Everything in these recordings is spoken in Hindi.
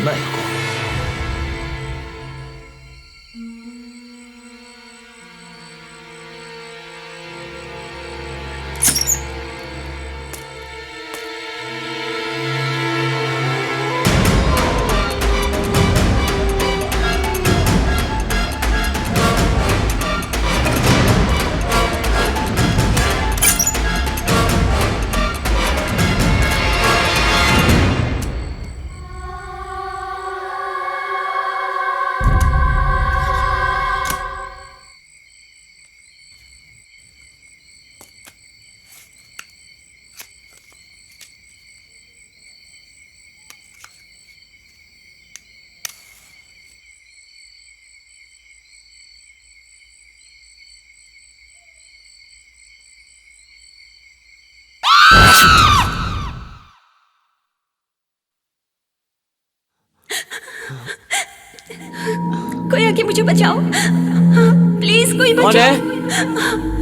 सुना है को। कोई आके मुझे बचाओ, प्लीज कोई बचाओ। कौन है?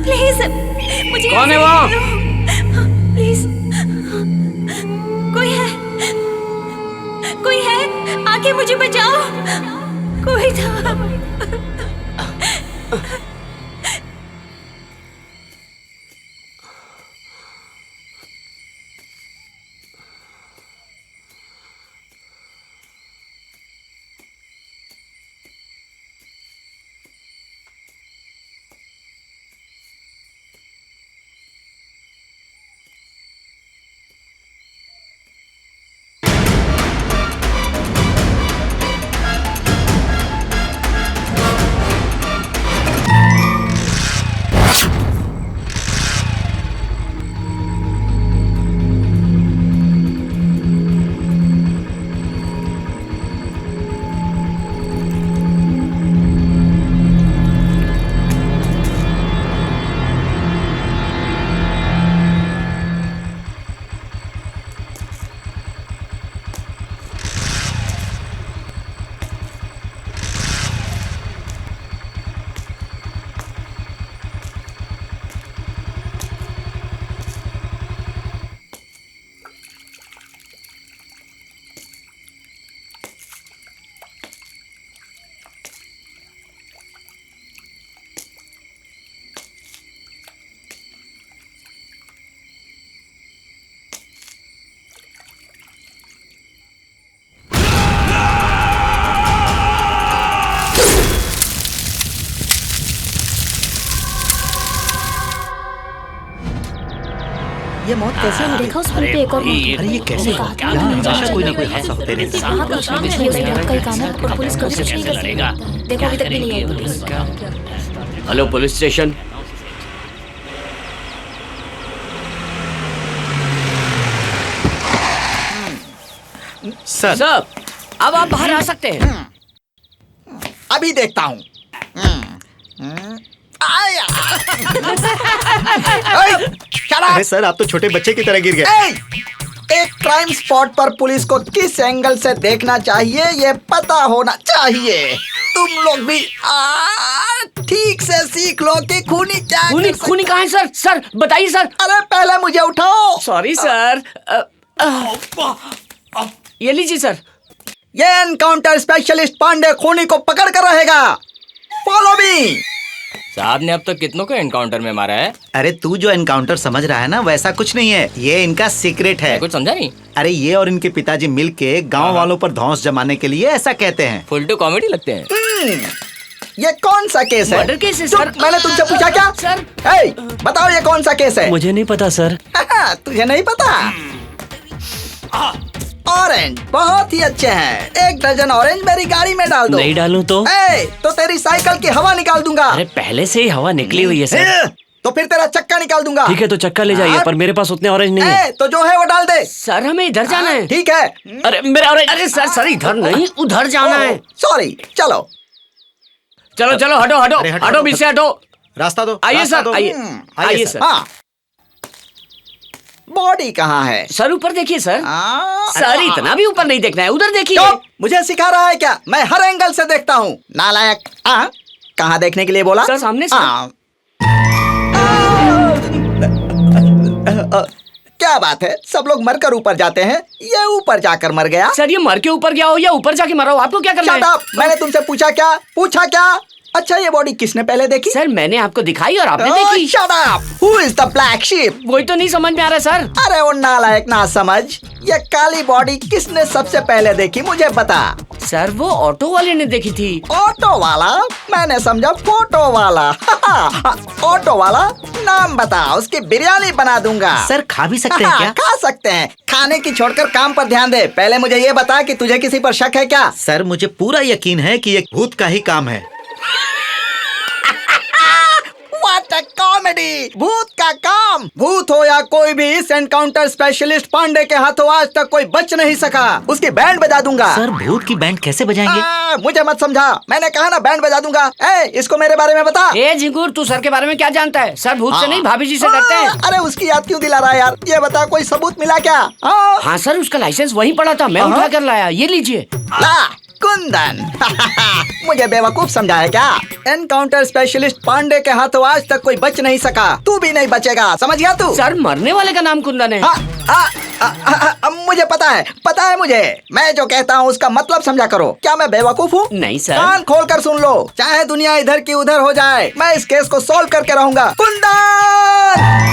प्लीज मुझे कौन है वो? प्लीज कोई है, कोई है, आके मुझे बचाओ, कोई था। ये मौत कैसे हो? देखा उस पुल पे एक और मौत। अरे ये कैसे? यहाँ हमेशा कोई ना कोई हादसा होते रहता है। कहाँ का काम है? ये उसकी मौत का ही काम है और पुलिस कभी कुछ नहीं कर सकती। देखो अभी तक भी नहीं आई police. Hello police station. Sir अब आप बाहर आ सकते हैं। अभी देखता हूँ। आया। शट अरे अप। सर आप तो छोटे बच्चे की तरह गिर गए। एक क्राइम स्पॉट पर पुलिस को किस एंगल से देखना चाहिए ये पता होना चाहिए। तुम लोग भी ठीक से सीख लो कि खूनी क्या खूनी कर सकता- खूनी कहाँ है सर? सर बताइए सर। अरे पहले मुझे उठाओ। Sorry sir. ये लीजिए सर। ये एनकाउंटर स्पेशलिस्ट पांडे खूनी को पकड़ कर रहेगा। Follow me. साहब ने अब तक कितनों को एनकाउंटर में मारा है? अरे तू जो एनकाउंटर समझ रहा है ना वैसा कुछ नहीं है, ये इनका सीक्रेट है। मैं कुछ समझा नहीं। अरे ये और इनके पिताजी मिलके गांव वालों पर धौंस जमाने के लिए ऐसा कहते हैं। फुल टू कॉमेडी लगते हैं। ये कौन सा केस है? मर्डर केस है चुप, सर। मैंने तुमसे पूछा क्या? सर। हे, बताओ ये कौन सा केस है? मुझे नहीं पता सर। तुझे नहीं पता? ऑरेंज बहुत ही अच्छे हैं। 1 दर्जन ऑरेंज मेरी गाड़ी में डाल दो। नहीं डालूं तो? तो तेरी साइकिल की हवा निकाल दूंगा। अरे पहले से ही हवा निकली हुई है सर। तो फिर तेरा चक्का निकाल दूंगा। ठीक है तो चक्का ले जाइए, पर मेरे पास उतने ऑरेंज नहीं है। तो जो है वो डाल दे। सर हमें इधर जाना है। ठीक है। अरे मेरा ऑरेंज। अरे सर सर इधर नहीं उधर जाना है। सॉरी, चलो चलो चलो हटो हटो अरे हटो, हटो हटो, बीच से हटो। रास्ता दो। आइए रास्ता सर दो। आइए आइए सर। हाँ, बॉडी कहाँ है? सर ऊपर देखिए सर। हाँ? सर इतना भी ऊपर नहीं देखना है, उधर देखिए। चुप, मुझे सिखा रहा है क्या? मैं हर एंगल से देखता हूँ। नालायक। कहाँ देखने के लिए बोला? सर सामने सर। क्या बात है, सब लोग मरकर ऊपर जाते हैं, ये ऊपर जाकर मर गया। सर ये मर के ऊपर गया हो या ऊपर जाके मरा हो, आपको क्या करना शट है? अप, मैंने तुमसे पूछा क्या? अच्छा, ये बॉडी किसने पहले देखी? सर मैंने आपको दिखाई और आपने देखी। Shut up, who is the black sheep? वही तो नहीं समझ में आ रहा सर। अरे वो नालायक ना समझ, ये काली बॉडी किसने सबसे पहले देखी, मुझे बता। सर वो ऑटो वाले ने देखी थी। ऑटो वाला? मैंने समझा फोटो वाला। ऑटो वाला, नाम बता, उसकी बिरयानी बना दूंगा। सर खा भी सकते हैं क्या? खा सकते हैं, खाने की छोड़कर काम पर ध्यान दे। पहले मुझे ये बता कि तुझे किसी पर शक है क्या? सर मुझे पूरा यकीन है कि ये भूत का ही काम है। What a comedy! भूत का काम। भूत हो या कोई भी, इस एनकाउंटर स्पेशलिस्ट पांडे के हाथों आज तक कोई बच नहीं सका। उसकी बैंड बजा दूंगा। सर भूत की बैंड कैसे बजाएंगे? मुझे मत समझा, मैंने कहा ना बैंड बजा दूंगा। इसको मेरे बारे में बता। ए झिंगुर, तू सर के बारे में क्या जानता है? सर भूत से नहीं भाभी जी से डरते हैं। अरे उसकी याद क्यों दिला रहा है यार? ये बता, कोई सबूत मिला क्या? हाँ सर, उसका लाइसेंस वहीं पड़ा था, मैं उठा कर लाया, ये लीजिए। ला कुंदन। मुझे बेवकूफ समझा है क्या? एनकाउंटर स्पेशलिस्ट पांडे के हाथों आज तक कोई बच नहीं सका, तू भी नहीं बचेगा, समझ गया तू? सर मरने वाले का नाम कुंदन है। मुझे पता है मुझे। मैं जो कहता हूँ उसका मतलब समझा करो। क्या मैं बेवकूफ हूँ? नहीं सर। कान खोल कर सुन लो, चाहे दुनिया इधर की उधर हो जाए, मैं इस केस को सॉल्व करके रहूंगा। कुंदन!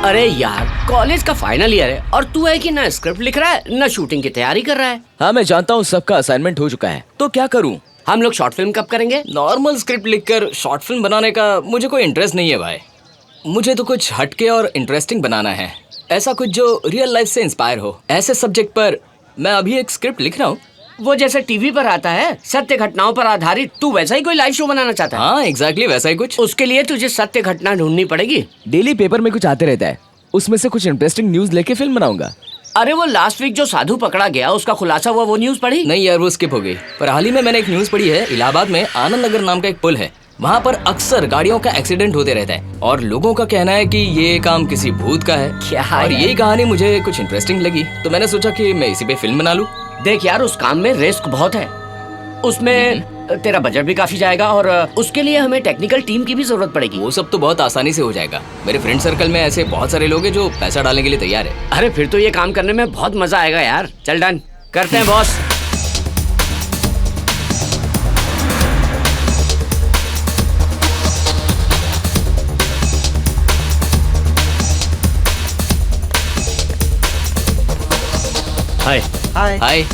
अरे यार, कॉलेज का फाइनल ईयर है और तू है कि ना स्क्रिप्ट लिख रहा है ना शूटिंग की तैयारी कर रहा है। हाँ मैं जानता हूँ सबका असाइनमेंट हो चुका है, तो क्या करूँ? हम लोग शॉर्ट फिल्म कब करेंगे? नॉर्मल स्क्रिप्ट लिखकर शॉर्ट फिल्म बनाने का मुझे कोई इंटरेस्ट नहीं है भाई। मुझे तो कुछ हटके और इंटरेस्टिंग बनाना है, ऐसा कुछ जो रियल लाइफ से इंस्पायर हो। ऐसे सब्जेक्ट पर मैं अभी एक स्क्रिप्ट लिख रहा हूँ। वो जैसे टीवी पर आता है, सत्य घटनाओं पर आधारित, तू वैसा ही कोई लाइव शो बनाना चाहता है? हाँ एग्जैक्टली वैसा ही कुछ। उसके लिए तुझे सत्य घटना ढूंढनी पड़ेगी। डेली पेपर में कुछ आते रहता है, उसमें से कुछ इंटरेस्टिंग न्यूज लेके फिल्म बनाऊंगा। अरे वो लास्ट वीक जो साधु पकड़ा गया, उसका खुलासा हुआ, वो न्यूज पढ़ी? नहीं यार, वो स्किप हो गई। पर हाल ही में मैंने एक न्यूज पढ़ी है, इलाहाबाद में आनंद नगर नाम का एक पुल है, वहाँ पर अक्सर गाड़ियों का एक्सीडेंट होते रहता है और लोगों का कहना है कि ये काम किसी भूत का है। क्या और यार? यही कहानी मुझे कुछ इंटरेस्टिंग लगी, तो मैंने सोचा कि मैं इसी पे फिल्म बना लूं। देख यार, उस काम में रिस्क बहुत है, उसमें तेरा बजट भी काफी जाएगा और उसके लिए हमें टेक्निकल टीम की भी जरूरत पड़ेगी। वो सब तो बहुत आसानी से हो जाएगा। मेरे फ्रेंड सर्कल में ऐसे बहुत सारे लोग हैं जो पैसा डालने के लिए तैयार है। अरे फिर तो ये काम करने में बहुत मजा आएगा यार। चल डन करते हैं बॉस। हाय हाय। हाय।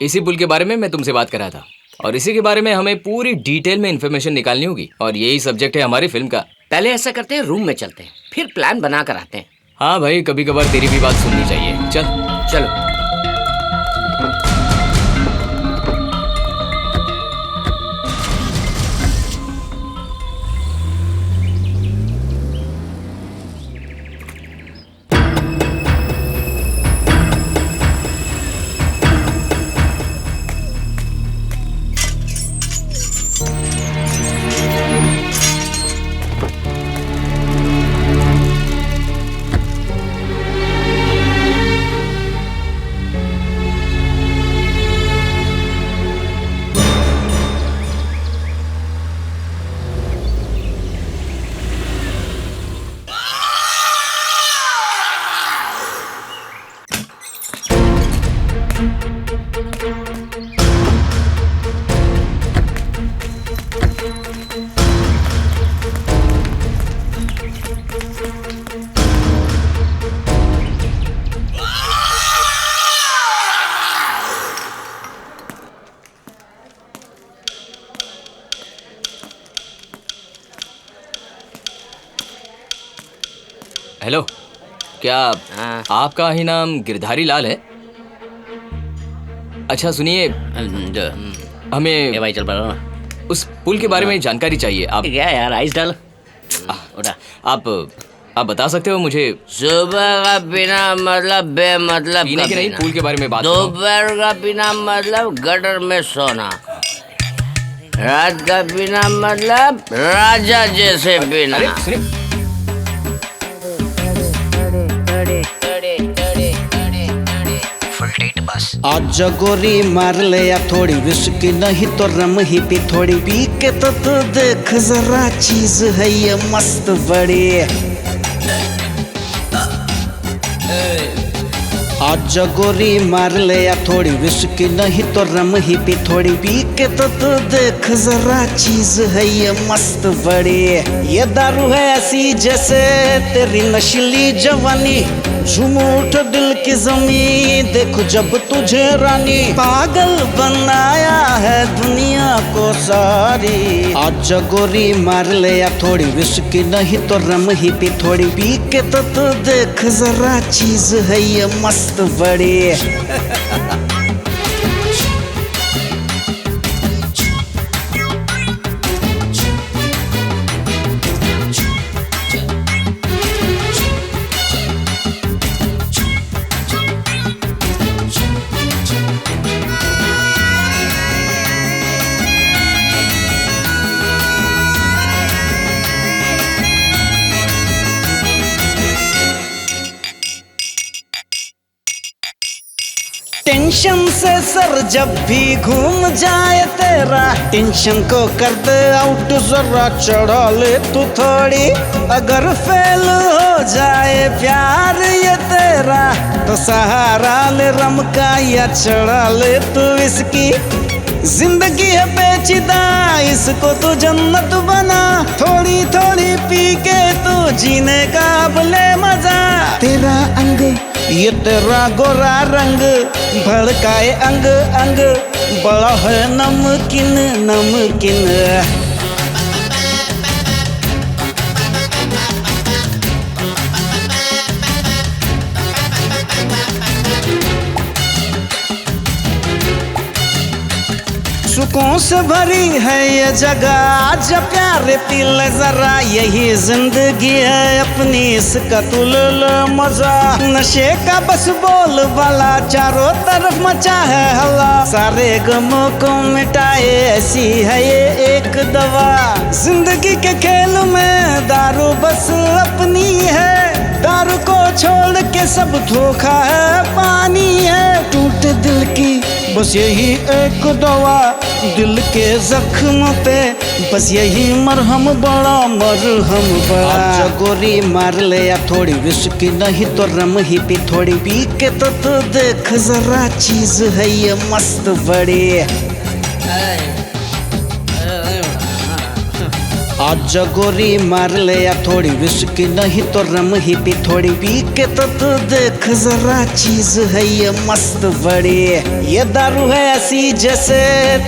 इसी पुल के बारे में मैं तुमसे बात कर रहा था और इसी के बारे में हमें पूरी डिटेल में इन्फॉर्मेशन निकालनी होगी और यही सब्जेक्ट है हमारी फिल्म का। पहले ऐसा करते हैं, रूम में चलते हैं, फिर प्लान बना कर आते हैं। हाँ भाई, कभी कभार तेरी भी बात सुननी चाहिए। चल चलो। हेलो, क्या हाँ। आपका ही नाम गिरधारी लाल है? अच्छा सुनिए, हमें भाई चल पड़ा ना। उस पुल के बारे में जानकारी चाहिए। आप क्या यार, आइस डाल। उठा। आप बता सकते हो मुझे? सुबह का पीना मतलब बेमतलब पीने का के नहीं, पीना। पुल के बारे में बात करो। दोपहर का पीना मतलब गटर में सोना। रात का पीना मतलब राजा जैसे पीना। अरे सुनिए, आज गोरी मार ले या थोड़ी विस्की नहीं तो रम ही पी थोड़ी पी के तो तू देख जरा चीज है ये मस्त बड़ी। आज गोरी मार ले या थोड़ी विस्की नहीं तो रम ही पी थोड़ी पी के तो तू देख जरा चीज है ये मस्त बड़ी। ये दारू है ऐसी जैसे तेरी नशीली जवानी, झूम उठ दिल की जमीन देखो जब तुझे रानी, पागल बनाया है दुनिया को सारी। आज गोरी मार ले या थोड़ी विस्की नहीं तो रम ही पी थोड़ी पी के तो तू देख जरा चीज है ये मस्त बड़ी। टेंशन से सर जब भी घूम जाए तेरा, टेंशन को कर दे आउट जरा चढ़ा ले तू थोड़ी। अगर फेल हो जाए प्यार ये तेरा तो सहारा ले रम का या चढ़ा ले तू इसकी। जिंदगी है पेचीदा इसको तू जन्नत बना, थोड़ी थोड़ी पी के तू जीने का अब ले मजा। तेरा अंग ये तेरा गोरा रंग भड़काए अंग अंग, बड़ा है नमकीन नमकीन। सुकून से भरी है ये जगह आज प्यारे पील जरा, यही जिंदगी है अपनी इसका तू ले ले मजा। नशे का बस बोल वाला चारों तरफ मचा है हल्ला, सारे गमों को मिटाए ऐसी है ये एक दवा। जिंदगी के खेल में दारू बस अपनी है, दारू को छोड़ के सब धोखा है पानी है। टूटे दिल की बस यही एक दवा, दिल के जख्म पे बस यही मरहम बड़ा मरहम बड़ा। आज गोरी मार ले या थोड़ी विस्की नहीं तो रम ही पी थोड़ी पी के तो तू देख जरा चीज है ये मस्त बड़ी। आज गोरी मार ले या थोड़ी विस्की नहीं तो रम ही पी थोड़ी पी के तो तू देख जरा चीज है ये मस्त बड़ी। ये दारू है ऐसी जैसे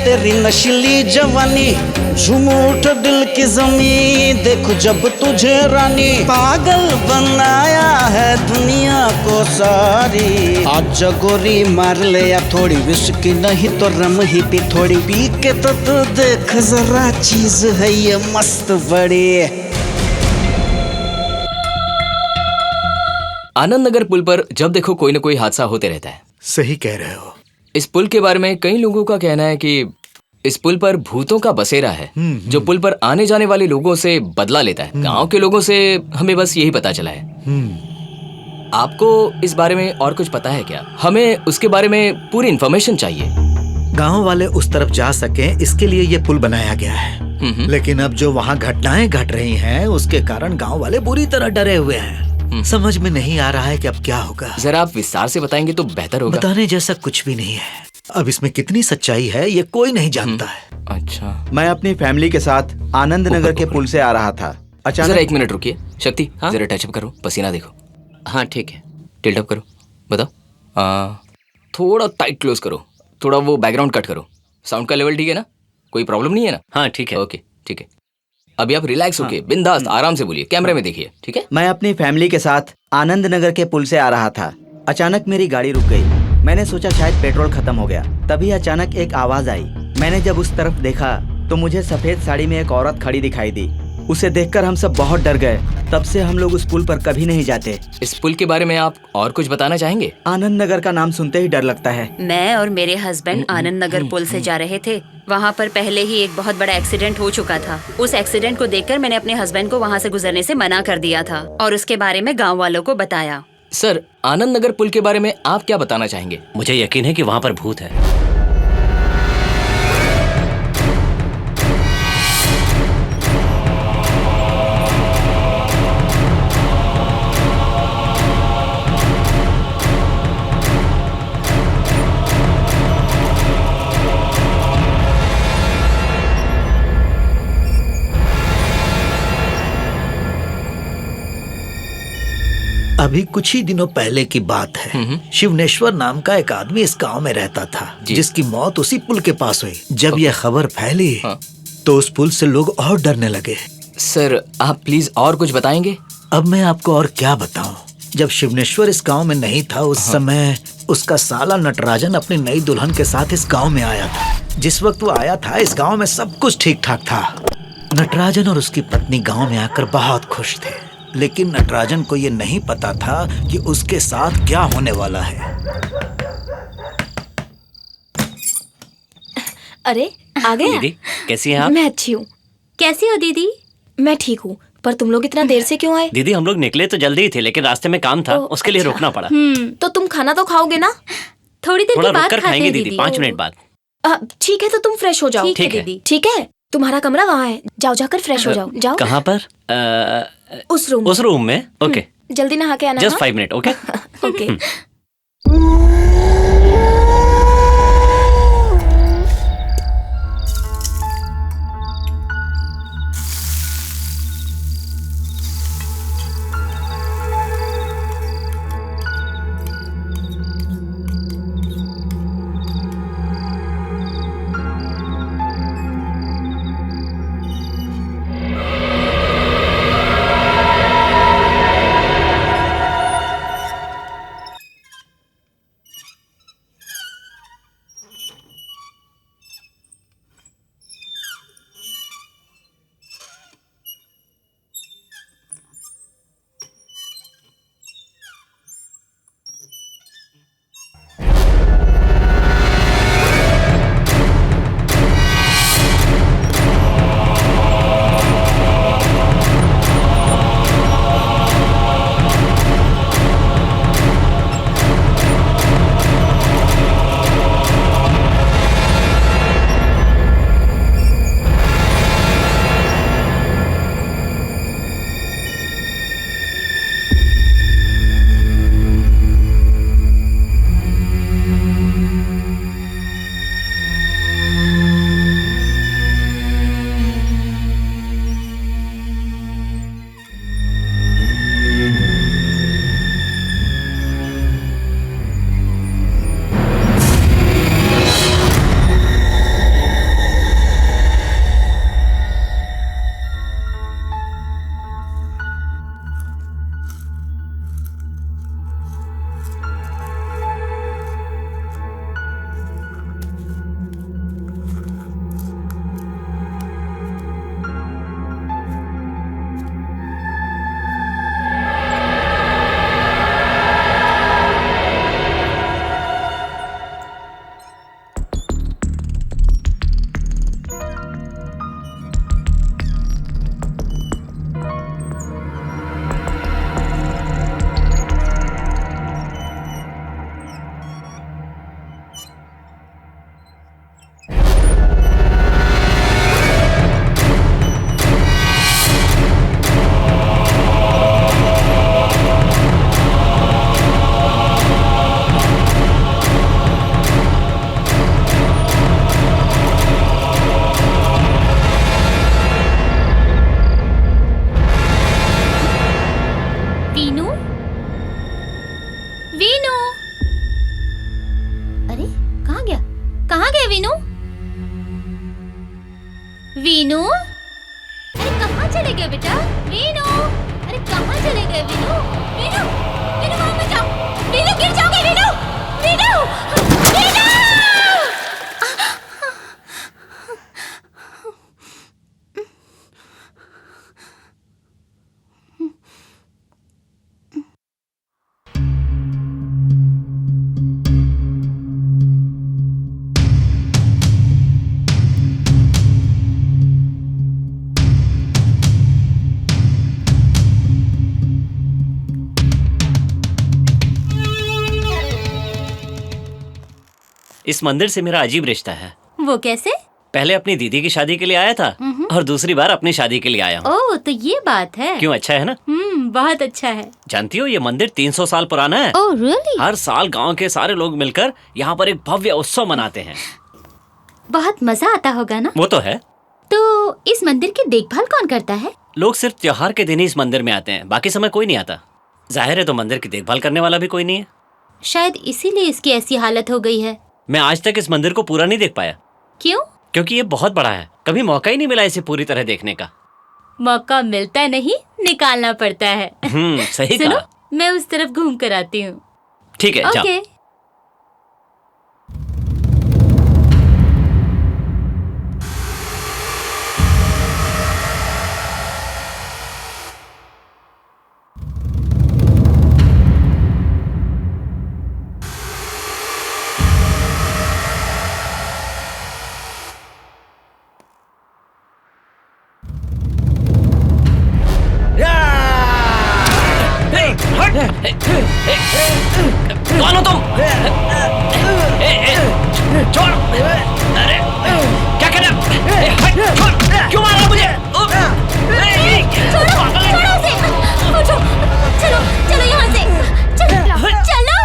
तेरी नशीली जवानी, झूम उठ दिल की जमीन देखो जब तुझे रानी, पागल बनाया है दुनिया को सारी। आज गोरी मार ले या थोड़ी विस्की नहीं तो रम ही पी थोड़ी पी के तो तू देख जरा चीज है ये मस्त बड़ी। आनंद नगर पुल पर जब देखो कोई ना कोई हादसा होते रहता है। सही कह रहे हो। इस पुल के बारे में कई लोगों का कहना है कि इस पुल पर भूतों का बसेरा है, जो पुल पर आने जाने वाले लोगों से बदला लेता है। गांव के लोगों से हमें बस यही पता चला है। आपको इस बारे में और कुछ पता है क्या? हमें उसके बारे में पूरी इन्फॉर्मेशन चाहिए। गांव वाले उस तरफ जा सकें इसके लिए ये पुल बनाया गया है, लेकिन अब जो वहाँ घटनाएं घट रही हैं उसके कारण गांव वाले बुरी तरह डरे हुए हैं। समझ में नहीं आ रहा है कि अब क्या होगा। जरा आप विस्तार से बताएंगे तो बेहतर होगा। बताने जैसा कुछ भी नहीं है। अब इसमें कितनी सच्चाई है ये कोई नहीं जानता है। अच्छा, मैं अपनी फैमिली के साथ आनंद नगर के पुल से आ रहा था। जरा अचानक एक मिनट रुकिए। शक्ति, जरा टचअप करो, पसीना देखो। हाँ ठीक है। टिल्ट अप करो, बताओ। थोड़ा टाइट क्लोज करो, थोड़ा वो बैकग्राउंड कट करो। साउंड का लेवल ठीक है ना? कोई प्रॉब्लम नहीं है ना? हाँ ठीक है। ओके ठीक है। अभी आप रिलैक्स होके बिंदास आराम से बोलिए, कैमरे में देखिए, ठीक है? मैं अपनी फैमिली के साथ आनंद नगर के पुल से आ रहा था। अचानक मेरी गाड़ी रुक गई। मैंने सोचा शायद पेट्रोल खत्म हो गया। तभी अचानक एक आवाज आई। मैंने जब उस तरफ देखा तो मुझे सफेद साड़ी में एक औरत खड़ी दिखाई दी। उसे देखकर हम सब बहुत डर गए। तब से हम लोग उस पुल पर कभी नहीं जाते। इस पुल के बारे में आप और कुछ बताना चाहेंगे? आनंद नगर का नाम सुनते ही डर लगता है। मैं और मेरे हस्बैंड आनंद नगर पुल से जा रहे थे। वहाँ पर पहले ही एक बहुत बड़ा एक्सीडेंट हो चुका था। उस एक्सीडेंट को देखकर मैंने अपने हस्बैंड को वहाँ से गुजरने से मना कर दिया था और उसके बारे में गाँव वालों को बताया। सर, आनंद नगर पुल के बारे में आप क्या बताना चाहेंगे? मुझे यकीन है कि वहाँ पर भूत है। अभी कुछ ही दिनों पहले की बात है। शिवनेश्वर नाम का एक आदमी इस गांव में रहता था, जिसकी मौत उसी पुल के पास हुई। जब यह खबर फैली तो उस पुल से लोग और डरने लगे। सर, आप प्लीज और कुछ बताएंगे? अब मैं आपको और क्या बताऊं। जब शिवनेश्वर इस गांव में नहीं था, उस समय उसका साला नटराजन अपनी नई दुल्हन के साथ इस गांव में आया था। जिस वक्त वो आया था, इस गांव में सब कुछ ठीक ठाक था। नटराजन और उसकी पत्नी गांव में आकर बहुत खुश थे, लेकिन नटराजन को ये नहीं पता था कि उसके साथ क्या होने वाला है। अरे आ गए? दीदी, कैसी हैं आप? मैं अच्छी हूँ। कैसी हो दीदी? मैं ठीक हूँ, पर तुम लोग इतना देर से क्यों आए? दीदी, हम लोग निकले तो जल्दी ही थे, लेकिन रास्ते में काम था, उसके लिए रुकना पड़ा। तो तुम खाना तो खाओगे ना? थोड़ी देर थोड़ा के बाद रुक कर खाते खाएंगे हैं दीदी, 5 मिनट बाद। ठीक है, तो तुम फ्रेश हो जाओ। ठीक है दीदी। ठीक है, तुम्हारा कमरा वहाँ है, जाओ जाकर फ्रेश हो जाओ। जाओ। कहाँ पर? उस रूम। उस रूम में? ओके, जल्दी नहा के आना। Just 5 minute. Okay okay. चले गए बेटा? वीनू, अरे कहाँ चले गए वीनू? वीनू, वीनू वहाँ मत जाओ। वीनू गिर जाओगे वीनू। वीनू, वीनू! इस मंदिर से मेरा अजीब रिश्ता है। वो कैसे? पहले अपनी दीदी की शादी के लिए आया था और दूसरी बार अपनी शादी के लिए आया हूँ। ओह, तो ये बात है। क्यों, अच्छा है ना? बहुत अच्छा है। जानती हो ये मंदिर 300 साल पुराना है। Oh really? हर साल गांव के सारे लोग मिलकर यहाँ पर एक भव्य उत्सव मनाते हैं। बहुत मजा आता होगा ना? वो तो है। तो इस मंदिर की देखभाल कौन करता है? लोग सिर्फ त्योहार के दिन ही इस मंदिर में आते हैं, बाकी समय कोई नहीं आता। जाहिर है तो मंदिर की देखभाल करने वाला भी कोई नहीं है। शायद इसीलिए इसकी ऐसी हालत हो गई है। मैं आज तक इस मंदिर को पूरा नहीं देख पाया। क्यों? क्योंकि ये बहुत बड़ा है, कभी मौका ही नहीं मिला इसे पूरी तरह देखने का। मौका मिलता नहीं, निकालना पड़ता है। सही सुनो, कहा। मैं उस तरफ घूम कर आती हूँ। ठीक है, जाओ। ओके। कौन हो तुम? छोड़! अरे क्या कर रहे हो? छोड़! क्यों मार रहा मुझे? छोड़ो उसे! उठो! चलो चलो यहाँ से! चलो चलो!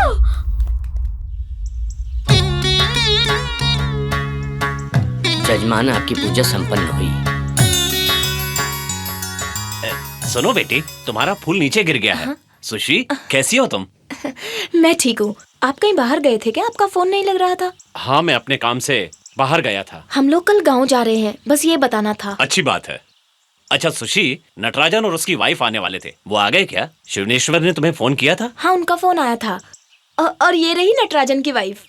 जजमान, आपकी पूजा संपन्न हुई। सुनो बेटी, तुम्हारा फूल नीचे गिर गया है। सुशी, कैसी हो तुम? मैं ठीक हूँ। आप कहीं बाहर गए थे क्या? आपका फोन नहीं लग रहा था। हाँ, मैं अपने काम से बाहर गया था। हम लोग कल गांव जा रहे हैं, बस ये बताना था। अच्छी बात है। अच्छा सुशी, नटराजन और उसकी वाइफ आने वाले थे, वो आ गए क्या? शिवनेश्वर ने तुम्हें फोन किया था? हाँ, उनका फोन आया था। और ये रही नटराजन की वाइफ।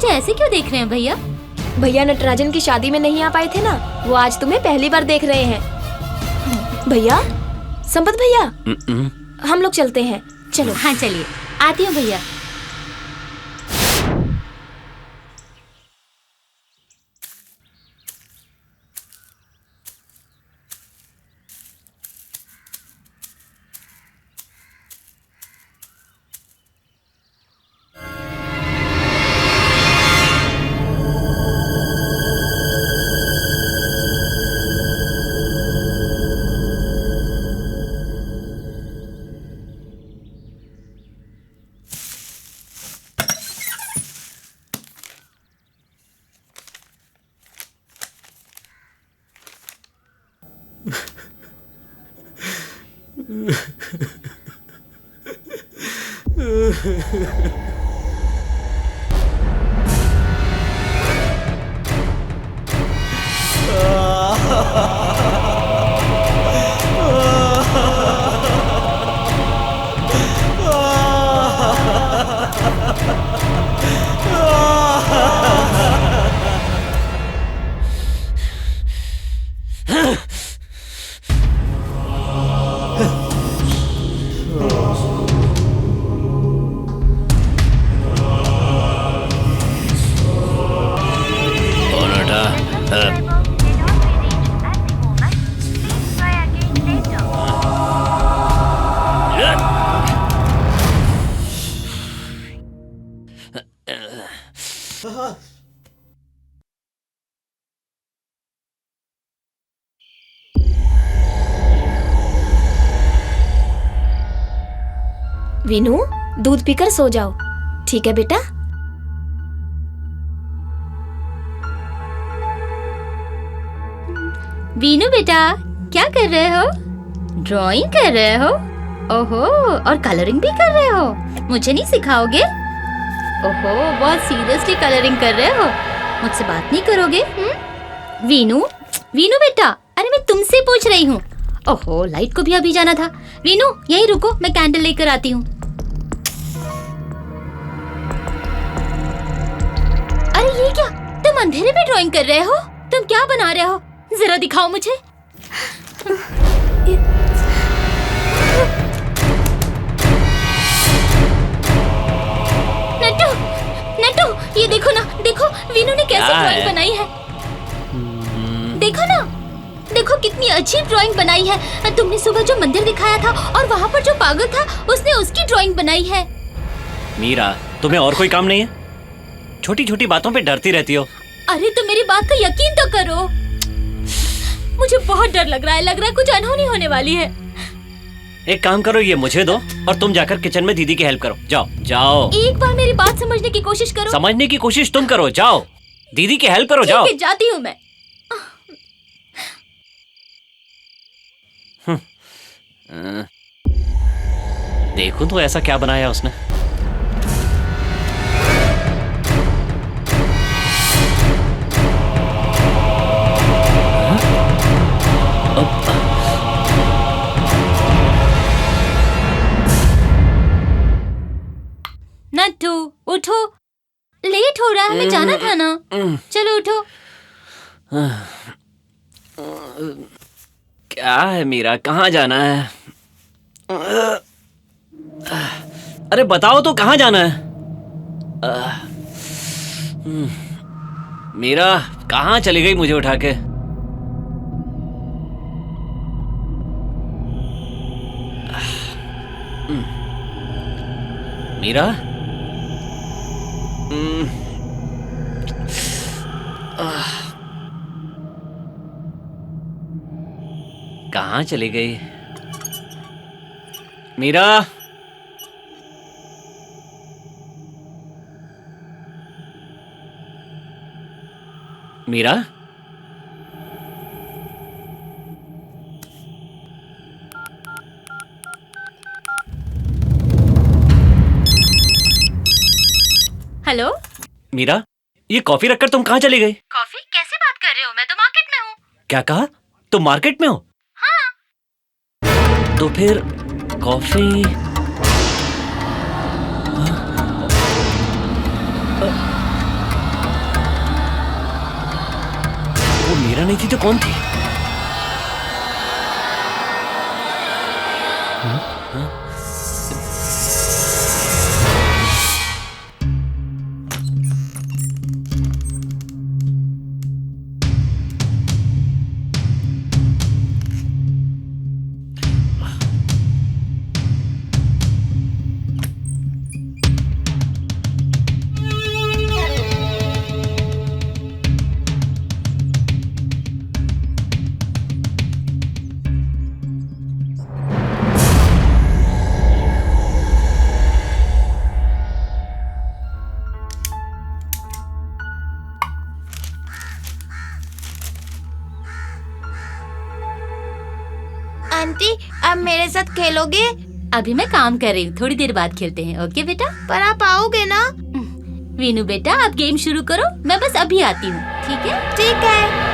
ऐसे क्यों देख रहे हैं भैया? भैया नटराजन की शादी में नहीं आ पाए थे ना, वो आज तुम्हें पहली बार देख रहे हैं। भैया, संपत भैया, हम लोग चलते हैं। चलो। हाँ चलिए, आती हूँ भैया। वीनू, दूध पीकर सो जाओ, ठीक है बेटा? वीनू बेटा, क्या कर रहे हो? ड्राइंग कर रहे हो? ओहो, और कलरिंग भी कर रहे हो? मुझे नहीं सिखाओगे? ओहो, बहुत सीरियसली कलरिंग कर रहे हो। मुझसे बात नहीं करोगे? वीनू, वीनू बेटा, अरे मैं तुमसे पूछ रही हूँ। ओहो, लाइट को भी अभी जाना था। वीनू, यहीं रुको, मैं कैंडल लेकर आती हूँ। अरे ये क्या? तुम अंधेरे में ड्राइंग कर रहे हो? तुम क्या बना रहे हो? जरा दिखाओ मुझे। नट्टू, नट्टू, ये देखो ना, देखो वीनू ने कैसी ड्राइंग बनाई है। देखो ना, देखो कितनी अच्छी ड्राइंग बनाई है। तुमने सुबह जो मंदिर दिखाया था और वहाँ पर जो पागल था, उसने उसकी ड्राइंग बनाई है। मीरा, तुम्हें और कोई काम नहीं है? छोटी छोटी बातों पे डरती रहती हो। अरे तो मेरी बात का यकीन तो करो। मुझे बहुत डर लग रहा है कुछ अनहोनी होने वाली है। एक काम करो, ये मुझे दो और तुम जाकर किचन में दीदी की हेल्प करो। जाओ जाओ। एक बार मेरी बात समझने की कोशिश करो। समझने की कोशिश तुम करो, जाओ दीदी की हेल्प करो, जाओ। ठीक है, जाती हूँ मैं। देखो तो ऐसा क्या बनाया उसने। नट्टू, उठो, लेट हो रहा है, हमें जाना था ना। चलो उठो। क्या है मीरा, कहाँ जाना है? अरे बताओ तो कहाँ जाना है? मीरा कहाँ चली गई मुझे उठा के? मीरा, कहाँ चली गई मीरा? मीरा, हेलो मीरा, ये कॉफी रखकर तुम कहाँ चली गई? कॉफी? कैसे बात कर रहे हो? मैं तो मार्केट में हूँ। क्या कहा? तुम मार्केट में हो? हाँ। तो फिर कॉफी? वो मीरा नहीं थी तो कौन थी? आंटी, अब मेरे साथ खेलोगे? अभी मैं काम कर रही हूँ, थोड़ी देर बाद खेलते हैं। ओके बेटा? पर आप आओगे ना? वीनू बेटा, आप गेम शुरू करो, मैं बस अभी आती हूँ। ठीक है? ठीक है।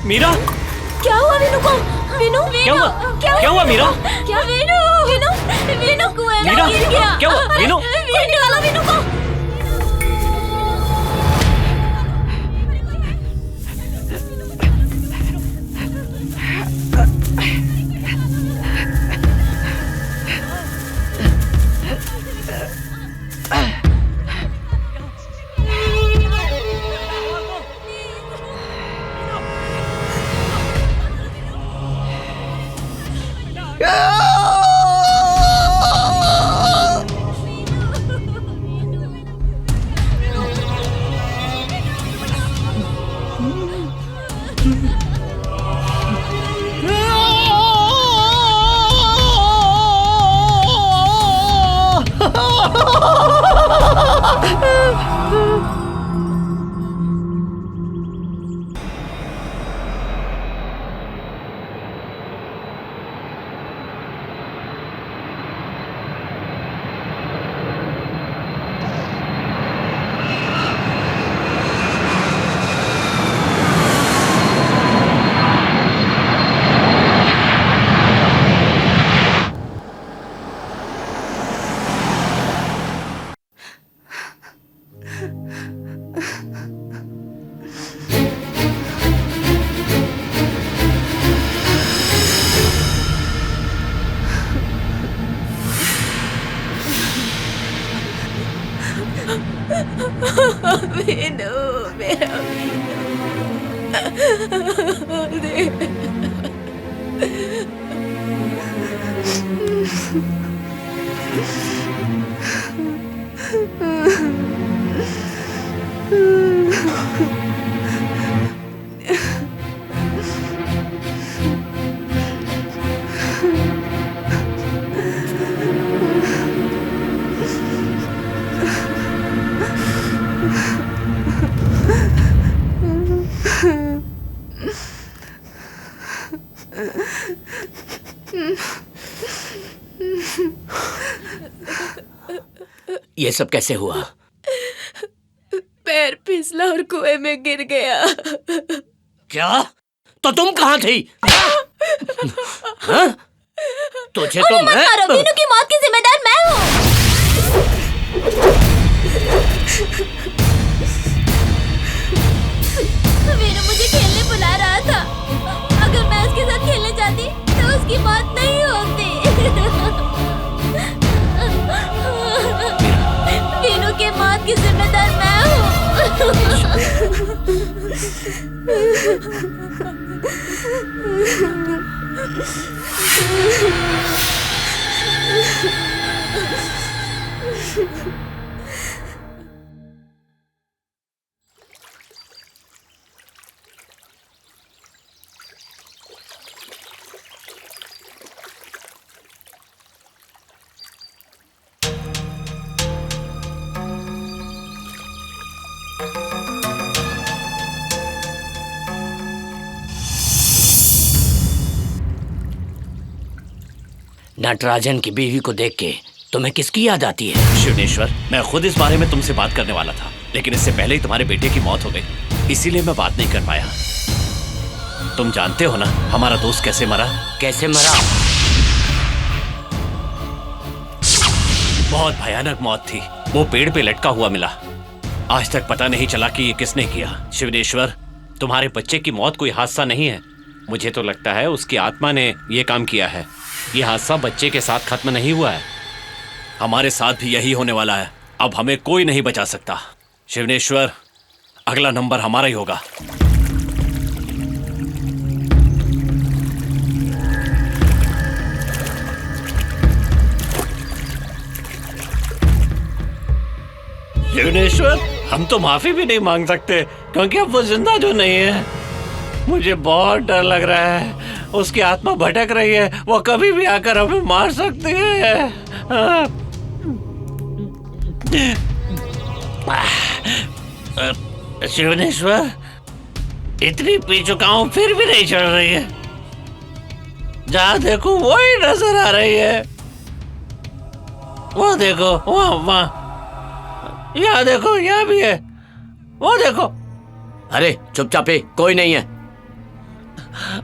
मीरा, क्या हुआ वीनू को? वीनू, क्या हुआ? क्या हुआ मीरा? क्या वीनू? वीनू, वीनू कुएं में मीरा, गिर गया। क्या हुआ? वीनू? कोई निकालो वीनू को। वीनू, मेरा ये सब कैसे हुआ? पैर फिसला और कुएं में गिर गया। क्या? तो तुम कहाँ थी? हाँ? तुझे तो मैं वीनू की मौत की जिम्मेदार मैं हूँ। वीनू मुझे खेलने बुला रहा था। अगर मैं उसके साथ खेलने जाती तो उसकी मौत नहीं होती। वीनू की मौत की जिम्मेदार मैं हूँ। नटराजन की बीवी को देख के तुम्हें किसकी याद आती है? शिवनेश्वर, मैं खुद इस बारे में तुमसे बात करने वाला था, लेकिन इससे पहले ही तुम्हारे बेटे की मौत हो गई, इसीलिए मैं बात नहीं कर पाया। तुम जानते हो ना हमारा दोस्त कैसे मरा? कैसे मरा? बहुत भयानक मौत थी। वो पेड़ पे लटका हुआ मिला। आज तक पता नहीं चला कि ये किसने किया। शिवनेश्वर, तुम्हारे बच्चे की मौत कोई हादसा नहीं है। मुझे तो लगता है उसकी आत्मा ने ये काम किया है। ये हादसा बच्चे के साथ खत्म नहीं हुआ है, हमारे साथ भी यही होने वाला है। अब हमें कोई नहीं बचा सकता। शिवनेश्वर, अगला नंबर हमारा ही होगा। शिवनेश्वर, हम तो माफी भी नहीं मांग सकते क्योंकि अब वो जिंदा जो नहीं है। मुझे बहुत डर लग रहा है। उसकी आत्मा भटक रही है, वो कभी भी आकर हमें मार सकती है। शिवनेश्वर, इतनी पी चुका हूं फिर भी नहीं चढ़ रही है। जहां देखो वो ही नजर आ रही है। वो देखो, वहां यहाँ देखो, यहाँ भी है। वो देखो। अरे चुपचाप, कोई नहीं है।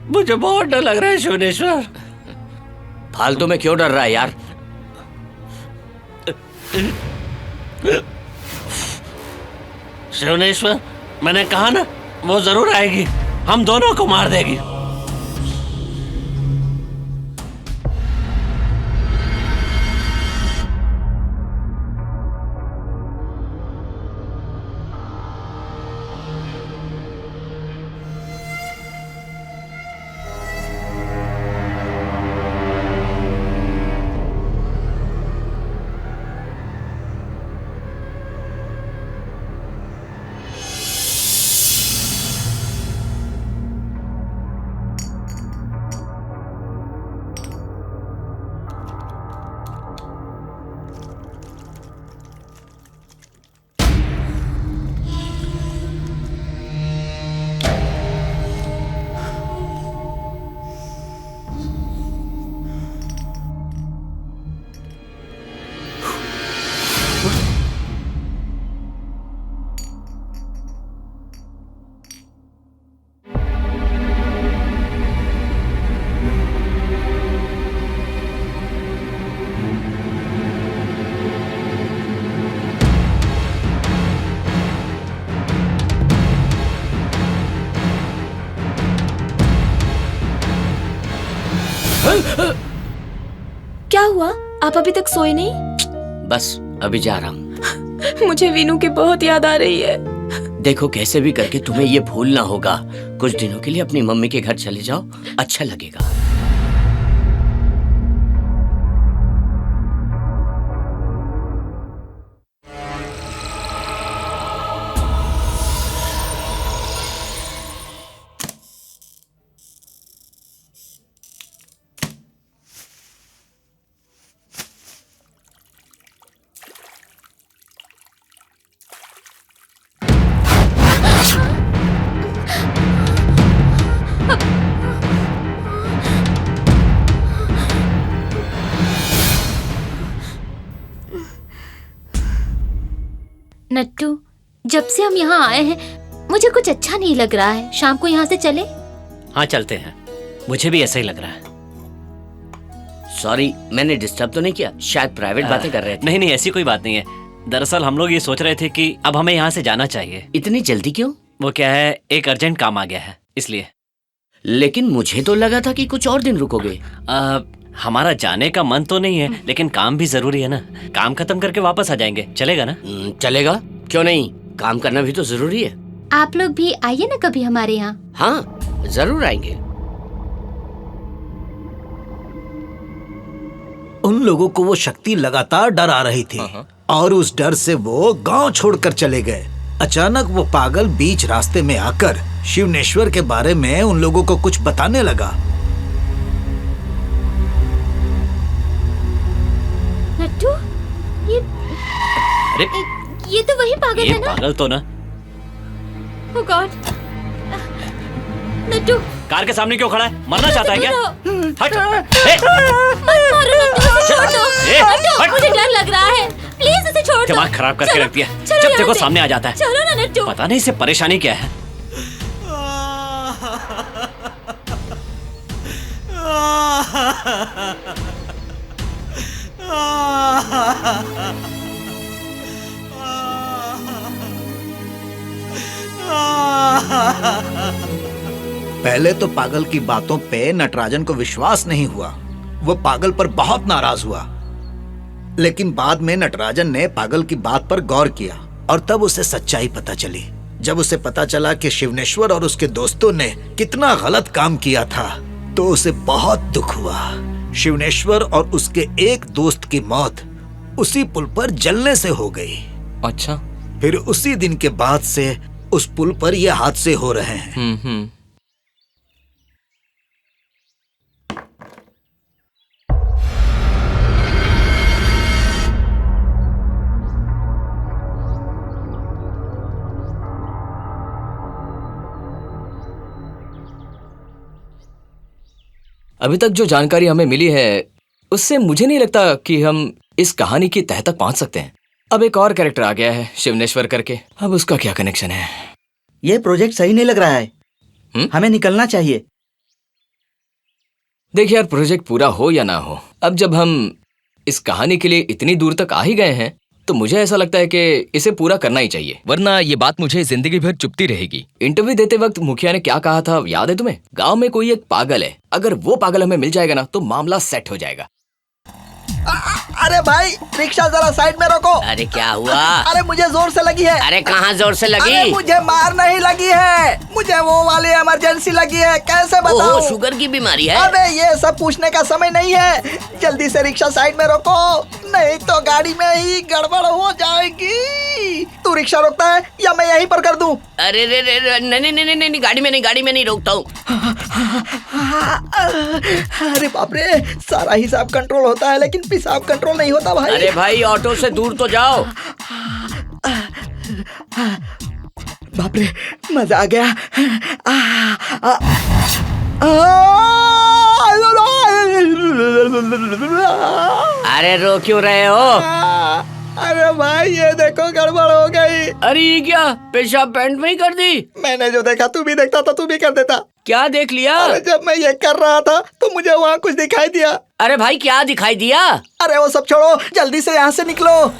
मुझे बहुत डर लग रहा है शिवनेश्वर। फालतू में क्यों डर रहा है यार? शिवनेश्वर, मैंने कहा ना वो जरूर आएगी, हम दोनों को मार देगी। क्या हुआ? आप अभी तक सोए नहीं? बस अभी जा रहा हूँ। मुझे वीनू की बहुत याद आ रही है। देखो कैसे भी करके तुम्हें ये भूलना होगा। कुछ दिनों के लिए अपनी मम्मी के घर चले जाओ, अच्छा लगेगा। नट्टू, जब से हम यहाँ आए हैं मुझे कुछ अच्छा नहीं लग रहा है। शाम को यहाँ से चले? हाँ चलते हैं, मुझे भी ऐसा ही लग रहा है। सॉरी, मैंने डिस्टर्ब तो नहीं किया? शायद प्राइवेट बातें कर रहे थे। नहीं नहीं, ऐसी कोई बात नहीं है। दरअसल हम लोग ये सोच रहे थे कि अब हमें यहाँ से जाना चाहिए। इतनी जल्दी क्यों? वो क्या है, एक अर्जेंट काम आ गया है इसलिए। लेकिन मुझे तो लगा था कि कुछ और दिन रुकोगे। हमारा जाने का मन तो नहीं है, लेकिन काम भी जरूरी है ना। काम खत्म करके वापस आ जाएंगे, चलेगा ना? चलेगा, क्यों नहीं, काम करना भी तो जरूरी है। आप लोग भी आइए ना कभी हमारे यहाँ। हाँ जरूर आएंगे। उन लोगों को वो शक्ति लगातार डरा रही थी और उस डर से वो गांव छोड़कर चले गए। अचानक वो पागल बीच रास्ते में आकर शिवनेश्वर के बारे में उन लोगों को कुछ बताने लगा। नट्टू, ये तो वही पागल ये है ना? पागल तो ना। ओह गॉड, नट्टू कार के सामने क्यों खड़ा है? मरना चाहता है क्या? हट! मत मारो नट्टू, छोड़ दो। नट्टू, मुझे डर लग रहा है, प्लीज इसे छोड़ दो। दिमाग खराब करके रख दिया। चलो जब यहाँ देखो से। सामने आ जाता है। चलो ना नट्टू। पता नहीं इसे परेशानी क्या है। पहले तो पागल की बातों पे नटराजन को विश्वास नहीं हुआ। वो पागल पर बहुत नाराज हुआ। लेकिन बाद में नटराजन ने पागल की बात पर गौर किया और तब उसे सच्चाई पता चली। जब उसे पता चला कि शिवनेश्वर और उसके दोस्तों ने कितना गलत काम किया था तो उसे बहुत दुख हुआ। शिवनेश्वर और उसके एक दोस्त की मौत उसी पुल पर जलने से हो गई। अच्छा। फिर उसी दिन के बाद से उस पुल पर ये हादसे हो रहे हैं। अभी तक जो जानकारी हमें मिली है उससे मुझे नहीं लगता कि हम इस कहानी की तह तक पहुंच सकते हैं। अब एक और कैरेक्टर आ गया है शिवनेश्वर करके। अब उसका क्या कनेक्शन है? ये प्रोजेक्ट सही नहीं लग रहा है। हमें निकलना चाहिए। देखिए यार, प्रोजेक्ट पूरा हो या ना हो, अब जब हम इस कहानी के लिए इतनी दूर तक आ ही गए हैं तो मुझे ऐसा लगता है कि इसे पूरा करना ही चाहिए। वरना ये बात मुझे जिंदगी भर चुपती रहेगी। इंटरव्यू देते वक्त मुखिया ने क्या कहा था याद है तुम्हें? गांव में कोई एक पागल है, अगर वो पागल हमें मिल जाएगा ना तो मामला सेट हो जाएगा। अरे भाई रिक्शा जरा साइड में रोको। अरे क्या हुआ? अरे मुझे जोर से लगी है। अरे कहाँ जोर से लगी? अरे मुझे मार नहीं लगी है, मुझे वो वाली इमरजेंसी लगी है। कैसे बताऊं? ओह, शुगर की बीमारी है? अबे ये सब पूछने का समय नहीं है, जल्दी से रिक्शा साइड में रोको, नहीं तो गाड़ी में ही गड़बड़ हो जाएगी। तू रिक्शा रोकता है या मैं यहीं पर कर दूं? अरे रे रे रे, नहीं नहीं नहीं नहीं, गाड़ी में नहीं रोकता हूँ। अरे बाप रे, सारा हिसाब कंट्रोल होता है लेकिन पेशाब कंट्रोल नहीं होता भाई। अरे भाई ऑटो से दूर तो जाओ। बाप रे मजा आ गया। अरे रो क्यों रहे हो? अरे भाई ये देखो गड़बड़ हो गई। अरे ये क्या, पेशाब पैंट में ही कर दी? मैंने जो देखा तू भी देखता तो तू भी कर देता। क्या देख लिया? अरे जब मैं ये कर रहा था तो मुझे वहाँ कुछ दिखाई दिया। अरे भाई क्या दिखाई दिया? अरे वो सब छोड़ो, जल्दी से यहाँ से निकलो।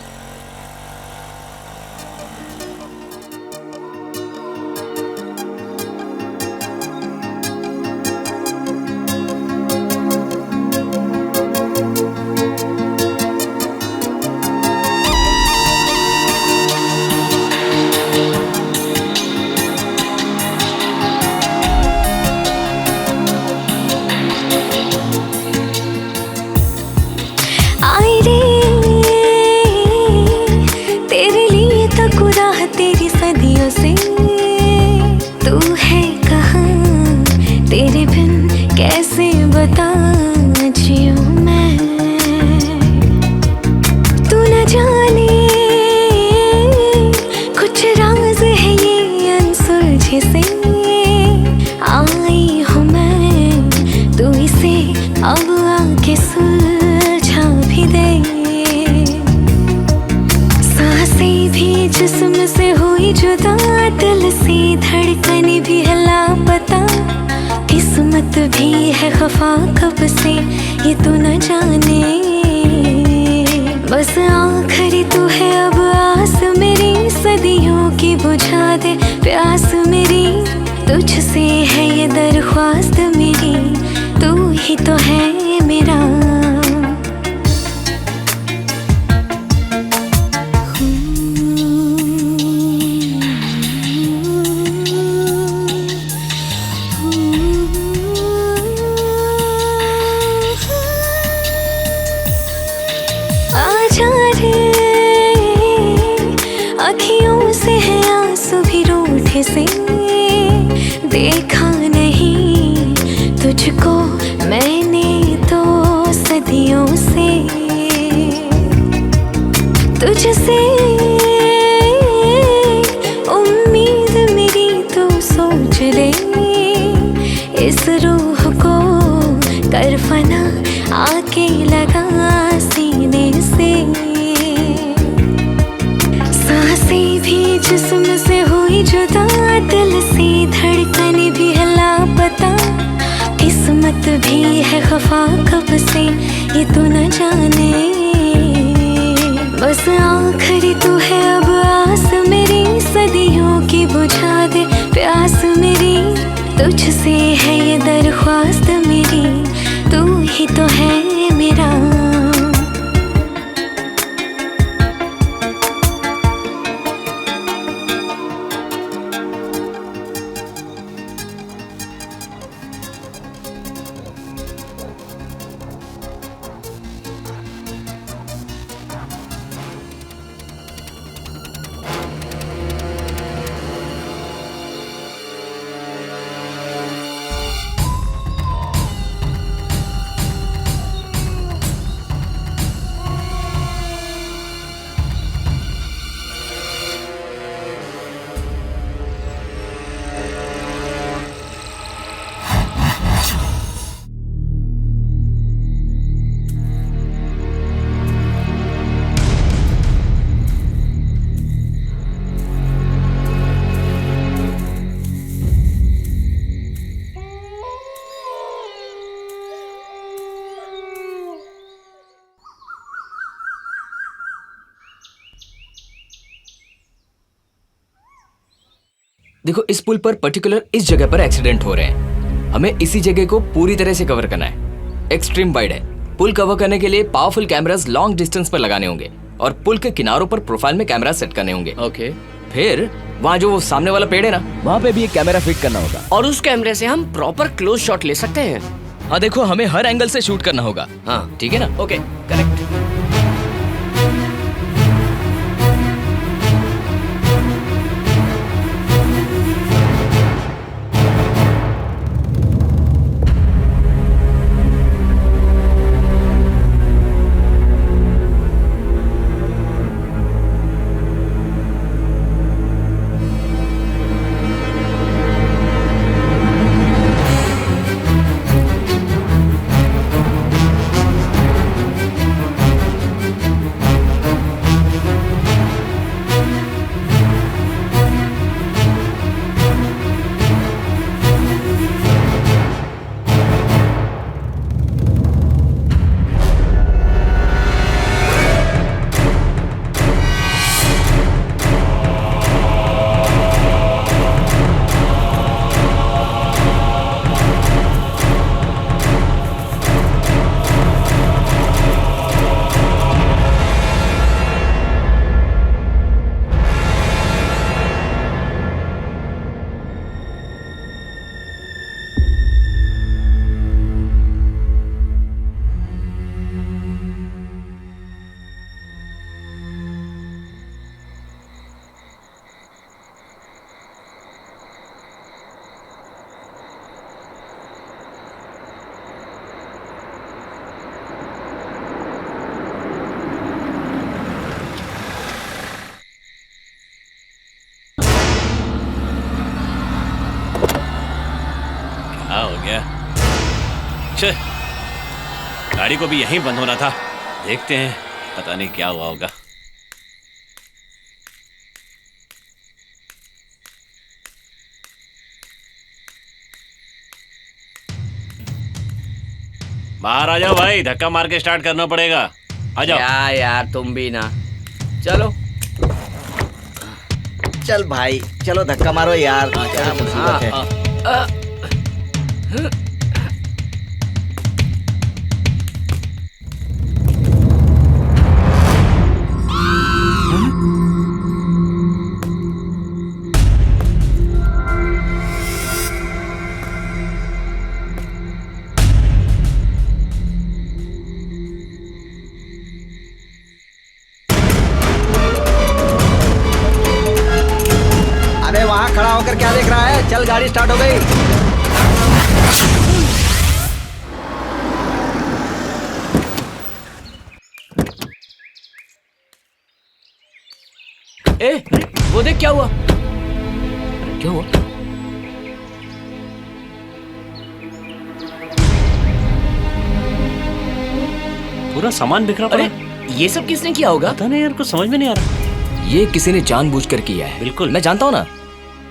देखो इस पुल पर पर्टिकुलर इस जगह पर एक्सीडेंट हो रहे हैं, हमें इसी जगह को पूरी तरह से कवर करना है। एक्सट्रीम वाइड है, पुल कवर करने के लिए पावरफुल कैमरास लॉन्ग डिस्टेंस पर लगाने होंगे और पुल के किनारों पर प्रोफाइल में कैमरा सेट करने होंगे। ओके। फिर वहाँ जो वो सामने वाला पेड़ है ना, वहाँ पे भी एक कैमरा फिट करना होगा। और उस कैमरे से हम प्रॉपर क्लोज शॉट ले सकते हैं। हाँ देखो, हमें हर एंगल से शूट करना होगा। हाँ ठीक है ना? Okay, correct. क्या हो गया? छे, गाड़ी को भी यहीं बंद होना था। देखते हैं, पता नहीं क्या हुआ होगा। बाहर आ जाओ भाई, धक्का मार के स्टार्ट करना पड़ेगा। आ जाओ। यार तुम भी ना। चलो चल भाई, चलो धक्का मारो यार। क्या मुसीबत है। अरे वहाँ खड़ा होकर क्या देख रहा है? चल, गाड़ी स्टार्ट हो गई। ए, वो देख क्या हुआ? क्या हुआ? पूरा सामान बिखरा पड़ा। अरे ये सब किसने किया होगा? पता नहीं यार, कुछ समझ में नहीं आ रहा। ये किसी ने जानबूझकर किया है। बिल्कुल। मैं जानता हूँ ना,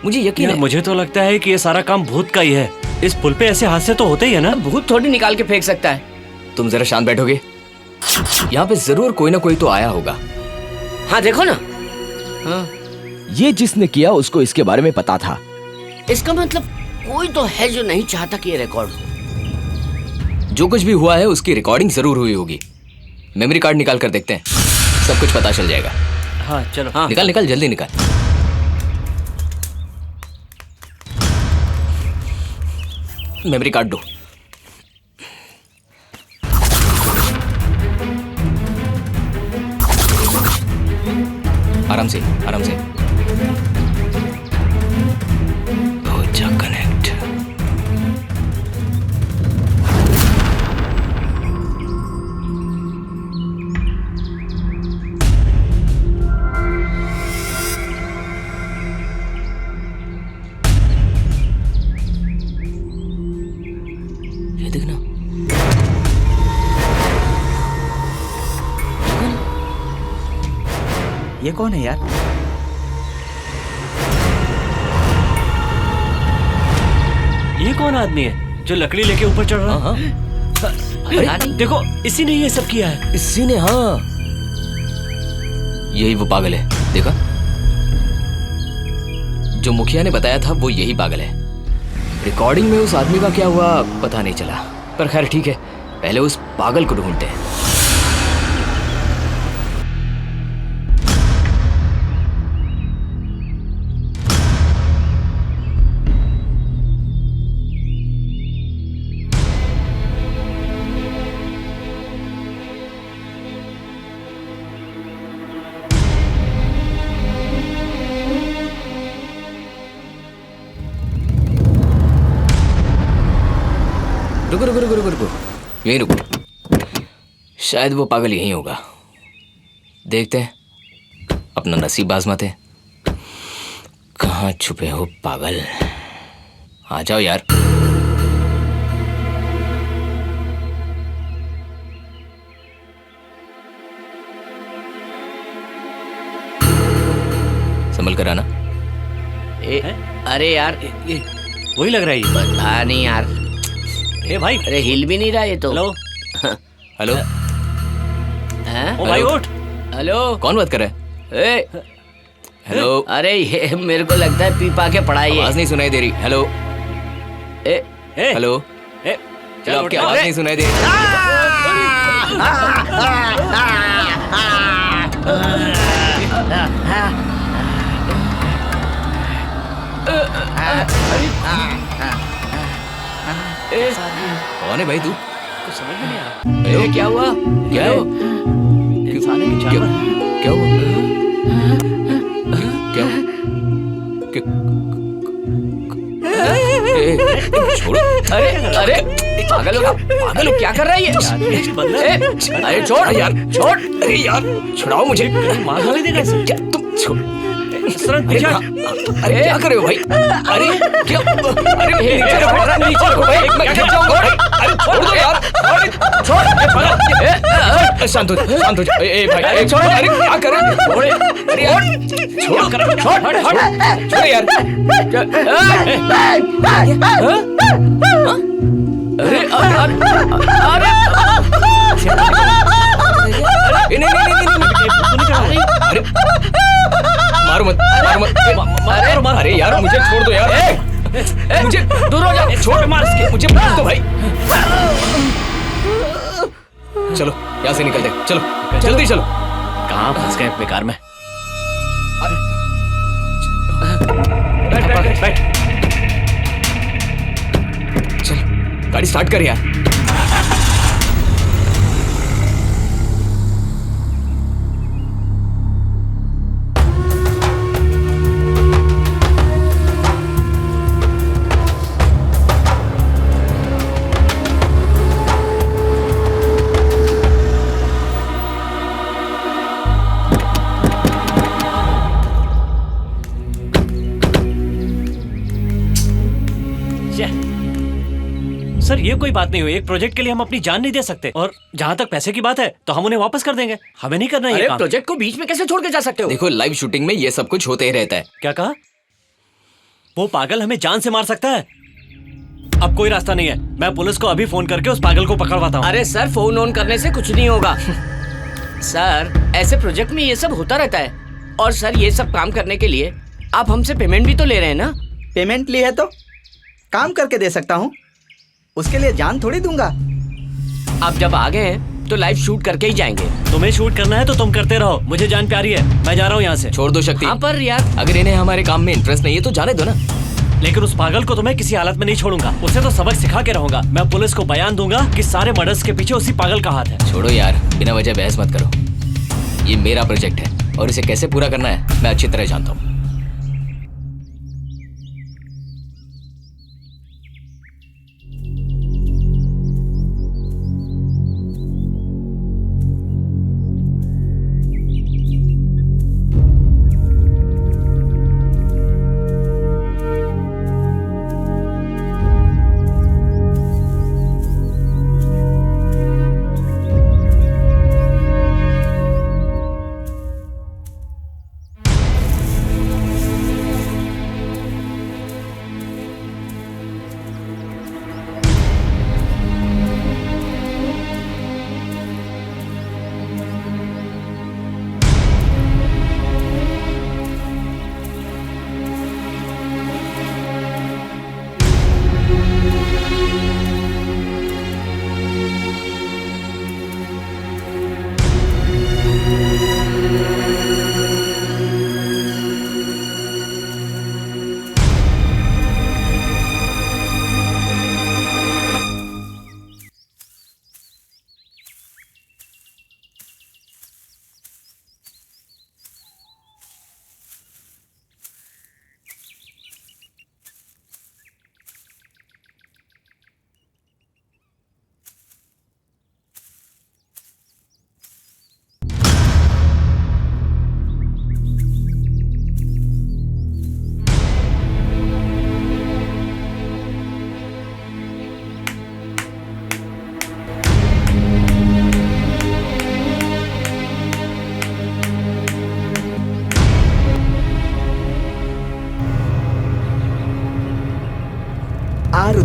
मुझे यकीन यार है। मुझे तो लगता है कि ये सारा काम भूत का ही है। इस पुल पे ऐसे हादसे तो होते ही है ना। भूत थोड़ी निकाल के फेंक सकता है। तुम जरा शांत बैठोगे? यहाँ पे जरूर कोई ना कोई तो आया होगा। हाँ देखो ना। हाँ। ये जिसने किया उसको इसके बारे में पता था। इसका मतलब कोई तो है जो नहीं चाहता कि ये रिकॉर्ड हो। जो कुछ भी हुआ है उसकी रिकॉर्डिंग जरूर हुई होगी। मेमोरी कार्ड निकाल कर देखते हैं, सब कुछ पता चल जाएगा। हाँ चलो। हाँ निकाल निकाल, जल्दी निकाल। मेमोरी कार्ड दो। आराम से आराम से। हो जा कनेक्ट। ये देखना। ये कौन है यार? ये कौन आदमी है जो लकड़ी लेके ऊपर चढ़ रहा है? हाँ अरे देखो, इसी ने ये सब किया है। इसी ने, हाँ यही वो पागल है, देखा? जो मुखिया ने बताया था वो यही पागल है। रिकॉर्डिंग में उस आदमी का क्या हुआ पता नहीं चला, पर खैर ठीक है, पहले उस पागल को ढूंढते हैं। रुको रुको रुको रुको रुको, यहीं रुको, शायद वो पागल यहीं होगा। देखते हैं, अपना नसीब आजमाते हैं। कहाँ छुपे हो पागल, आ जाओ यार। संभल कर आना। अरे यार ये वही लग रहा है ये। पता नहीं यार, ए भाई, अरे हिल भी नहीं रहा ये तो। हेलो हेलो, हैं? ओ भाई उठ। हेलो, कौन बात कर रहा है? ए, हेलो, अरे ये मेरे को लगता है पी पा के पड़ा ये। आवाज नहीं सुनाई दे रही। हेलो ए, हेलो, ए, चलो आपकी आवाज नहीं सुनाई दे रही। कौन है भाई तू? कुछ समझ में नहीं आ रहा। हेलो, क्या हुआ? क्या है? इंसान है कि क्या जानवर? क्या हुआ? क्या हुआ? छोड़ो। अरे अरे पागल हो, क्या कर रहा है ये? अरे छोड़ यार, छोड़। अरे यार छुड़ाओ मुझे। मार डाल देगा इसे। क्या तुम छोड़। अरे क्या कर रहे हो भाई? अरे क्या? अरे नीचे रखो भाई, मैं गिर जाऊंगा भाई। अरे छोड़ दो यार, छोड़। शांत हो जा। ए भाई छोड़। अरे क्या कर रहे हो? अरे यार छोड़, छोड़ यार। नहीं, अरे मारो मत। अरे यार मुझे छोड़ दो यार। मुझे दूर हो जा। छोड़, मार इसके। मुझे मार दो भाई। चलो यहाँ से निकलते, चलो जल्दी चलो। कहाँ फंस गए बेकार में। बैठ। चल गाड़ी स्टार्ट कर यार। सर ये कोई बात नहीं हुई, एक प्रोजेक्ट के लिए हम अपनी जान नहीं दे सकते, और जहाँ तक पैसे की बात है तो हम उन्हें वापस कर देंगे, हमें नहीं करना ये काम। प्रोजेक्ट को बीच में कैसे छोड़ के जा सकते हो? देखो लाइव शूटिंग में ये सब कुछ होते ही रहता है। क्या कहा? वो पागल हमें जान से मार सकता है। अब कोई रास्ता नहीं है, मैं पुलिस को अभी फोन करके उस पागल को पकड़वाता हूँ। अरे सर, फोन ऑन करने से कुछ नहीं होगा। सर ऐसे प्रोजेक्ट में ये सब होता रहता है, और सर ये सब काम करने के लिए आप हमसे पेमेंट भी तो ले रहे हैं ना? पेमेंट ली है तो काम करके दे सकता हूँ, उसके लिए जान थोड़ी दूंगा। आप जब आ गए हैं तो लाइव शूट करके ही जाएंगे। तुम्हें शूट करना है तो तुम करते रहो, मुझे जान प्यारी है, मैं जा रहा हूँ यहाँ से। छोड़ दो शक्ति। हाँ पर यार, अगर इन्हें हमारे काम में इंटरेस्ट नहीं है तो जाने दो ना। लेकिन उस पागल को तो मैं किसी हालत में नहीं छोड़ूंगा, उसे तो सबक सिखा के रहूंगा। मैं पुलिस को बयान दूंगा कि सारे मर्डर्स के पीछे उसी पागल का हाथ है। छोड़ो यार, बिना वजह बहस मत करो। ये मेरा प्रोजेक्ट है और इसे कैसे पूरा करना है मैं अच्छी तरह जानता हूँ।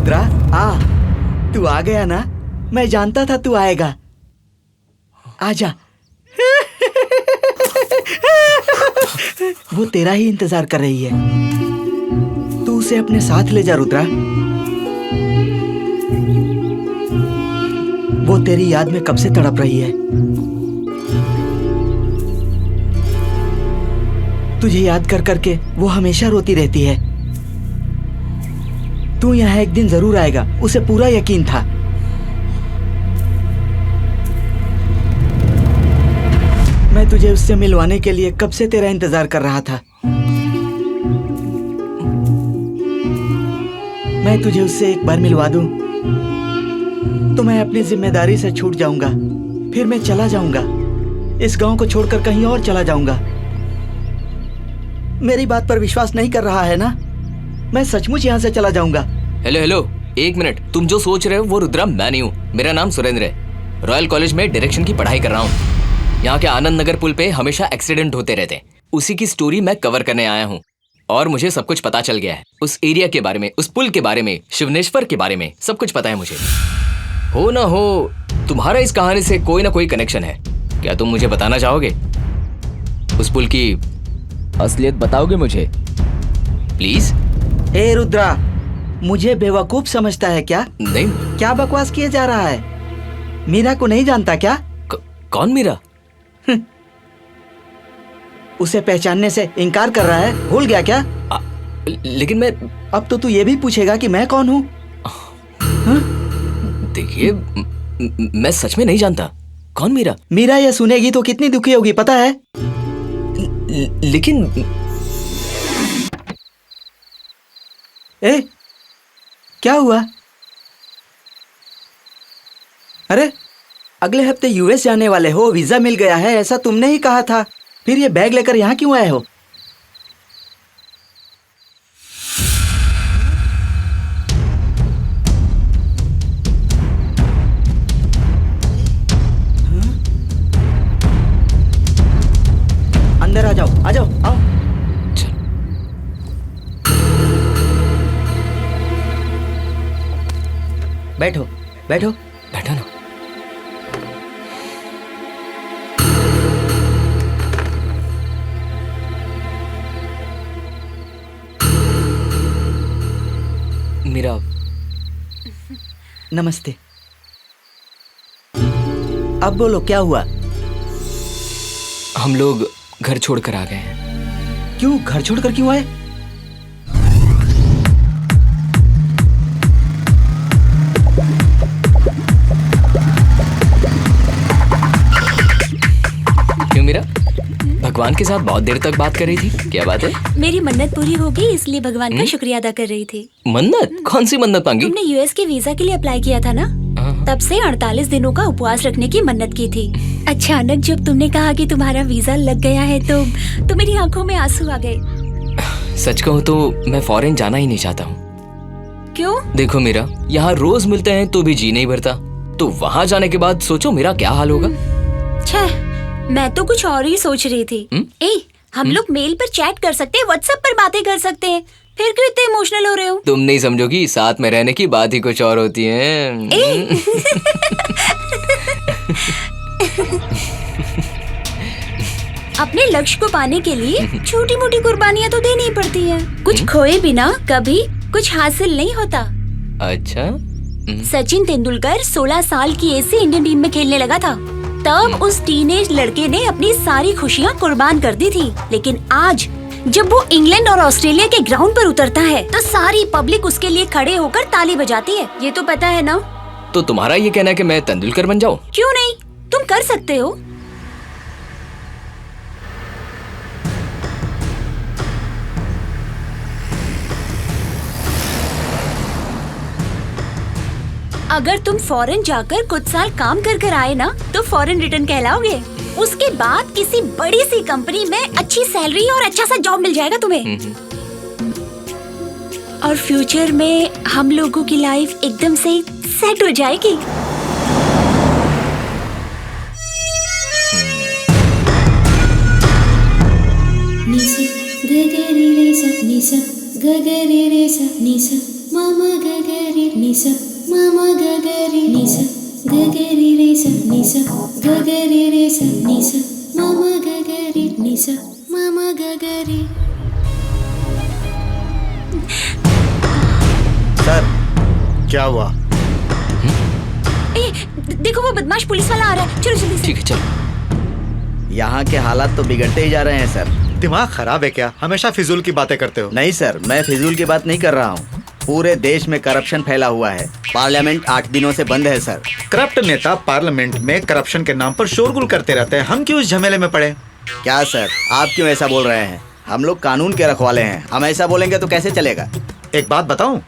रुद्रा, आ, तू आ गया ना? मैं जानता था तू आएगा। आजा। वो तेरा ही इंतजार कर रही है। तू उसे अपने साथ ले जा रुद्रा। वो तेरी याद में कब से तड़प रही है। तुझे याद कर करके वो हमेशा रोती रहती है। तू यहाँ एक दिन जरूर आएगा, उसे पूरा यकीन था। मैं तुझे उससे मिलवाने के लिए कब से तेरा इंतजार कर रहा था। मैं तुझे उससे एक बार मिलवा दूं तो मैं अपनी जिम्मेदारी से छूट जाऊंगा। फिर मैं चला जाऊंगा, इस गांव को छोड़कर कहीं और चला जाऊंगा। मेरी बात पर विश्वास नहीं कर रहा है ना? मैं सचमुच यहाँ से चला जाऊंगा। हेलो हेलो, एक मिनट। तुम जो सोच रहे हो वो रुद्रा मैं नहीं हूँ। मेरा नाम सुरेंद्र है। रॉयल कॉलेज में डायरेक्शन की पढ़ाई कर रहा हूँ। यहाँ के आनंद नगर पुल पे हमेशा एक्सीडेंट होते रहते हैं। उसी की स्टोरी मैं कवर करने आया हूँ और मुझे सब कुछ पता चल गया है। उस एरिया के बारे में, उस पुल के बारे में, शिवनेश्वर के बारे में सब कुछ पता है मुझे। हो ना हो, तुम्हारा इस कहानी से कोई ना कोई कनेक्शन है। क्या तुम मुझे बताना चाहोगे? उस पुल की असलियत बताओगे मुझे? प्लीज। ए रुद्रा, मुझे बेवकूफ समझता है क्या? नहीं। क्या बकवास किए जा रहा है? मीरा को नहीं जानता क्या? कौन मीरा? उसे पहचानने से इनकार कर रहा है, भूल गया क्या? लेकिन मैं... अब तो तू ये भी पूछेगा कि मैं कौन हूँ? देखिए, मैं सच में नहीं जानता। कौन मीरा? मीरा ये सुनेगी तो कितनी दुखी होगी पता है? लेकिन... ए, क्या हुआ? अरे, अगले हफ्ते यूएस जाने वाले हो, वीजा मिल गया है ऐसा तुमने ही कहा था। फिर ये बैग लेकर यहाँ क्यों आए हो? अंदर आ जाओ, आओ। बैठो। बैठो ना। मीरा, नमस्ते। अब बोलो क्या हुआ? हम लोग घर छोड़कर आ गए हैं। क्यों? घर छोड़कर क्यों आए? क्यों मीरा? भगवान के साथ बहुत देर तक बात कर रही थी, क्या बात है? मेरी मन्नत पूरी हो गई इसलिए भगवान का शुक्रिया अदा कर रही थी। मन्नत? कौन सी मन्नत मांगी? तुमने यूएस के वीजा के लिए अप्लाई किया था ना, तब से 48 दिनों का उपवास रखने की मन्नत की थी। अचानक जब तुमने कहा कि तुम्हारा वीजा लग गया है तो मेरी आंखों में आंसू आ गए। सच कहूँ तो मैं फॉरेन जाना ही नहीं चाहता हूँ। क्यों? देखो मीरा, यहाँ रोज मिलते हैं तो भी जी नहीं भरता, तो वहाँ जाने के बाद सोचो मेरा क्या हाल होगा। मैं तो कुछ और ही सोच रही थी। हम लोग मेल पर चैट कर सकते हैं, व्हाट्सएप पर बातें कर सकते हैं। फिर क्यों इतने इमोशनल हो रहे हो? तुम नहीं समझोगी, साथ में रहने की बात ही कुछ और होती है। अपने लक्ष्य को पाने के लिए छोटी मोटी कुर्बानियां तो देनी ही पड़ती हैं। कुछ खोए बिना कभी कुछ हासिल नहीं होता। अच्छा। सचिन तेंदुलकर 16 साल की एज से इंडियन टीम में खेलने लगा था। तब उस टीनेज लड़के ने अपनी सारी खुशियां कुर्बान कर दी थी। लेकिन आज जब वो इंग्लैंड और ऑस्ट्रेलिया के ग्राउंड पर उतरता है तो सारी पब्लिक उसके लिए खड़े होकर ताली बजाती है। ये तो पता है ना? तो तुम्हारा ये कहना है कि मैं तेंदुलकर बन जाऊं? क्यों नहीं, तुम कर सकते हो। अगर तुम फॉरेन जाकर कुछ साल काम कर आए ना तो फॉरेन रिटर्न कहलाओगे। उसके बाद किसी बड़ी सी कंपनी में अच्छी सैलरी और अच्छा सा जॉब मिल जाएगा तुम्हें। और फ्यूचर में हम लोगों की लाइफ एकदम से सेट हो जाएगी। निसा ग ग रे रे सा निसा ग ग रे रे सा निसा mama gagari nisa mama gagari nisa gagari resa nisa gagari resa nisa mama gagari nisa mama gagari. Sir क्या हुआ? देखो वो बदमाश पुलिस वाला आ रहा है, चलो जल्दी से। ठीक है चलो। यहाँ के हालात तो बिगड़ते ही जा रहे हैं सर। दिमाग खराब है क्या? हमेशा फिजूल की बातें करते हो। नहीं सर, मैं फिजूल की बात नहीं कर रहा हूँ। पूरे देश में करप्शन फैला हुआ है। पार्लियामेंट 8 दिनों से बंद है सर। करप्ट नेता पार्लियामेंट में करप्शन के नाम पर शोरगुल करते रहते हैं, हम क्यों इस झमेले में पड़े? क्या सर, आप क्यों ऐसा बोल रहे हैं? हम लोग कानून के रखवाले हैं, हम ऐसा बोलेंगे तो कैसे चलेगा? एक बात बताऊं,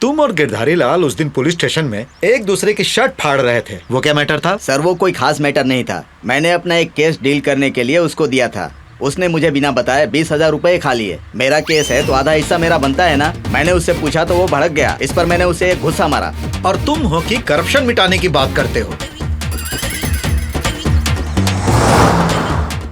तुम और गिरधारी लाल उस दिन पुलिस स्टेशन में एक दूसरे की शर्ट फाड़ रहे थे, वो क्या मैटर था? सर वो कोई खास मैटर नहीं था। मैंने अपना एक केस डील करने के लिए उसको दिया था। उसने मुझे बिना बताए 20,000 रुपए खा लिए। मेरा केस है तो आधा हिस्सा मेरा बनता है ना। मैंने उससे पूछा तो वो भड़क गया। इस पर मैंने उसे एक गुस्सा मारा। और तुम हो कि करप्शन मिटाने की बात करते हो।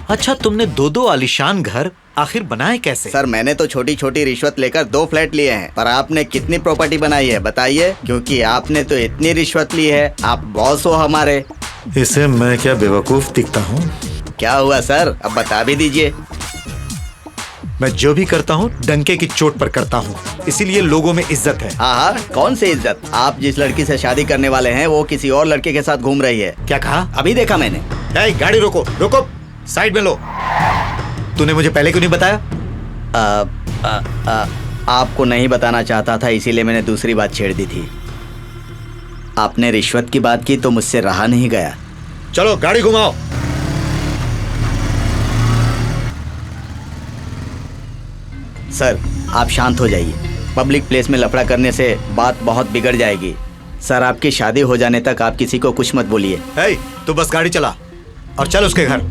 अच्छा, तुमने 2-2 आलीशान घर आखिर बनाए कैसे? सर मैंने तो छोटी छोटी रिश्वत लेकर 2 फ्लैट लिए हैं, पर आपने कितनी प्रॉपर्टी बनाई है बताइए? क्योंकि आपने तो इतनी रिश्वत ली है, आप बॉस हो हमारे। इसे मैं क्या बेवकूफ दिखता हूँ? क्या हुआ सर, अब बता भी दीजिए। मैं जो भी करता हूँ डंके की चोट पर करता हूँ, इसीलिए लोगों में इज्जत है। हाँ, कौन सी इज्जत? आप जिस लड़की से शादी करने वाले हैं वो किसी और लड़के के साथ घूम रही है। क्या कहा? अभी देखा मैंने। गाड़ी रोको रोको, साइड में लो। तूने मुझे पहले क्यों नहीं बताया? आपको नहीं बताना चाहता था, इसीलिए मैंने दूसरी बात छेड़ दी थी। आपने रिश्वत की बात की तो मुझसे रहा नहीं गया। चलो गाड़ी घुमाओ। सर आप शांत हो जाइए। पब्लिक प्लेस में लफड़ा करने से बात बहुत बिगड़ जाएगी। सर आपकी शादी हो जाने तक आप किसी को कुछ मत बोलिए। तू बस गाड़ी चला और चल उसके घर।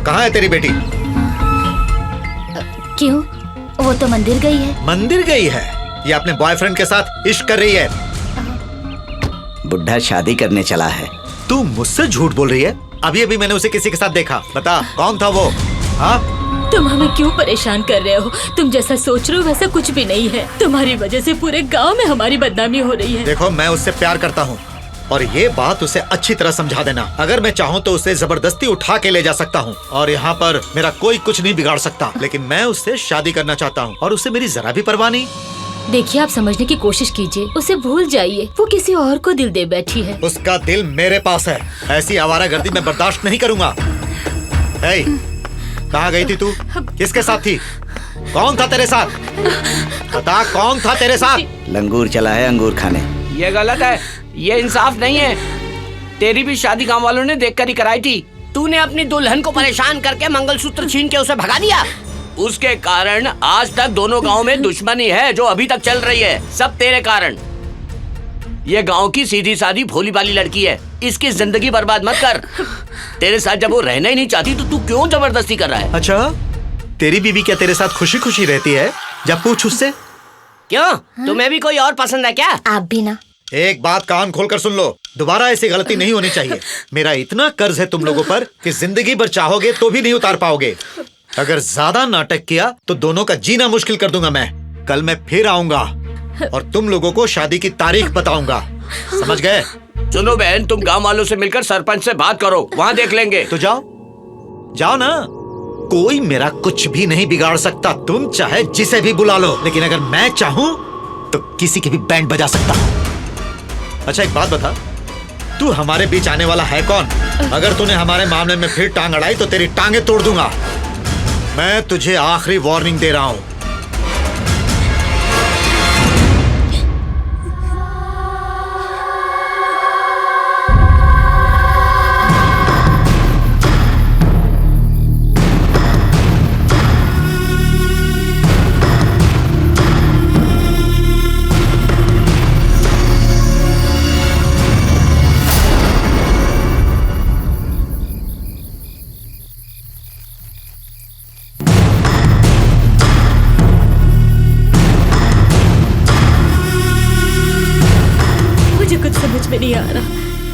कहाँ है तेरी बेटी? क्यों? वो तो मंदिर गई है। मंदिर गई है? ये अपने बॉयफ्रेंड के साथ इश्क कर रही है। बुढ़ा शादी करने चला है। तू मुझसे झूठ बोल रही है? अभी अभी मैंने उसे किसी के साथ देखा। बता कौन था वो? हाँ? तुम हमें क्यों परेशान कर रहे हो? तुम जैसा सोच रहे हो वैसा कुछ भी नहीं है। तुम्हारी वजह से पूरे गांव में हमारी बदनामी हो रही है। देखो मैं उससे प्यार करता हूँ और ये बात उसे अच्छी तरह समझा देना। अगर मैं चाहूँ तो उसे जबरदस्ती उठा के ले जा सकता हूँ और यहाँ पर मेरा कोई कुछ नहीं बिगाड़ सकता। लेकिन मैं उससे शादी करना चाहता हूँ और उसे मेरी जरा भी परवाह नहीं। देखिए आप समझने की कोशिश कीजिए, उसे भूल जाइए। वो किसी और को दिल दे बैठी है। उसका दिल मेरे पास है। ऐसी आवारागर्दी मैं बर्दाश्त नहीं करूँगा। कहाँ गई थी तू? किसके साथ थी? कौन था तेरे साथ? बता कौन था तेरे साथ? लंगूर चला है अंगूर खाने। ये गलत है, ये इंसाफ नहीं है। तेरी भी शादी गांव वालों ने देखकर ही कराई थी। तूने अपनी दुल्हन को परेशान करके मंगलसूत्र छीन के उसे भगा दिया। उसके कारण आज तक दोनों गांव में दुश्मनी है जो अभी तक चल रही है। सब तेरे कारण। ये गांव की सीधी सादी भोली भाली लड़की है, इसकी जिंदगी बर्बाद मत कर। तेरे साथ जब वो रहना ही नहीं चाहती तो तू क्यों जबरदस्ती कर रहा है? अच्छा, तेरी बीवी क्या तेरे साथ खुशी खुशी रहती है? जब पूछ उससे। क्यों? तुम्हें भी कोई और पसंद है क्या? आप भी ना। एक बात कान खोलकर सुन लो, दोबारा ऐसी गलती नहीं होनी चाहिए। मेरा इतना कर्ज है तुम लोगों पर कि जिंदगी भर चाहोगे तो भी नहीं उतार पाओगे। अगर ज्यादा नाटक किया तो दोनों का जीना मुश्किल कर दूंगा मैं। कल मैं फिर आऊंगा और तुम लोगों को शादी की तारीख बताऊंगा। समझ गए? सुनो बहन, तुम गांव वालों से मिलकर सरपंच से बात करो, वहाँ देख लेंगे। तो जाओ जाओ ना, कोई मेरा कुछ भी नहीं बिगाड़ सकता। तुम चाहे जिसे भी बुला लो, लेकिन अगर मैं चाहूं तो किसी की भी बैंड बजा सकता हूं। अच्छा एक बात बता, तू हमारे बीच आने वाला है कौन? अगर तूने हमारे मामले में फिर टांग अड़ाई तो तेरी टांगे तोड़ दूंगा। मैं तुझे आखिरी वार्निंग दे रहा हूं।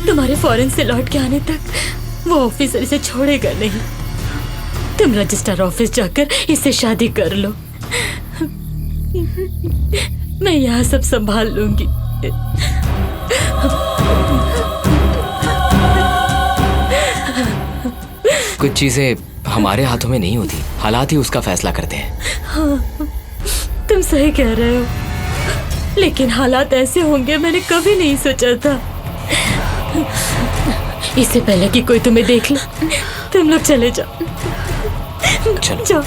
तुम्हारे फॉरेन से लौट के आने तक वो ऑफिसर इसे छोड़ेगा नहीं। तुम रजिस्टर ऑफिस जाकर इससे शादी कर लो। मैं यहाँ सब संभाल लूंगी। कुछ चीजें हमारे हाथों में नहीं होती, हालात ही उसका फैसला करते हैं। हाँ, तुम सही कह रहे हो, लेकिन हालात ऐसे होंगे मैंने कभी नहीं सोचा था। इससे पहले कि कोई तुम्हें देख ले, तुम लोग चले जाओ। चलो। जाओ।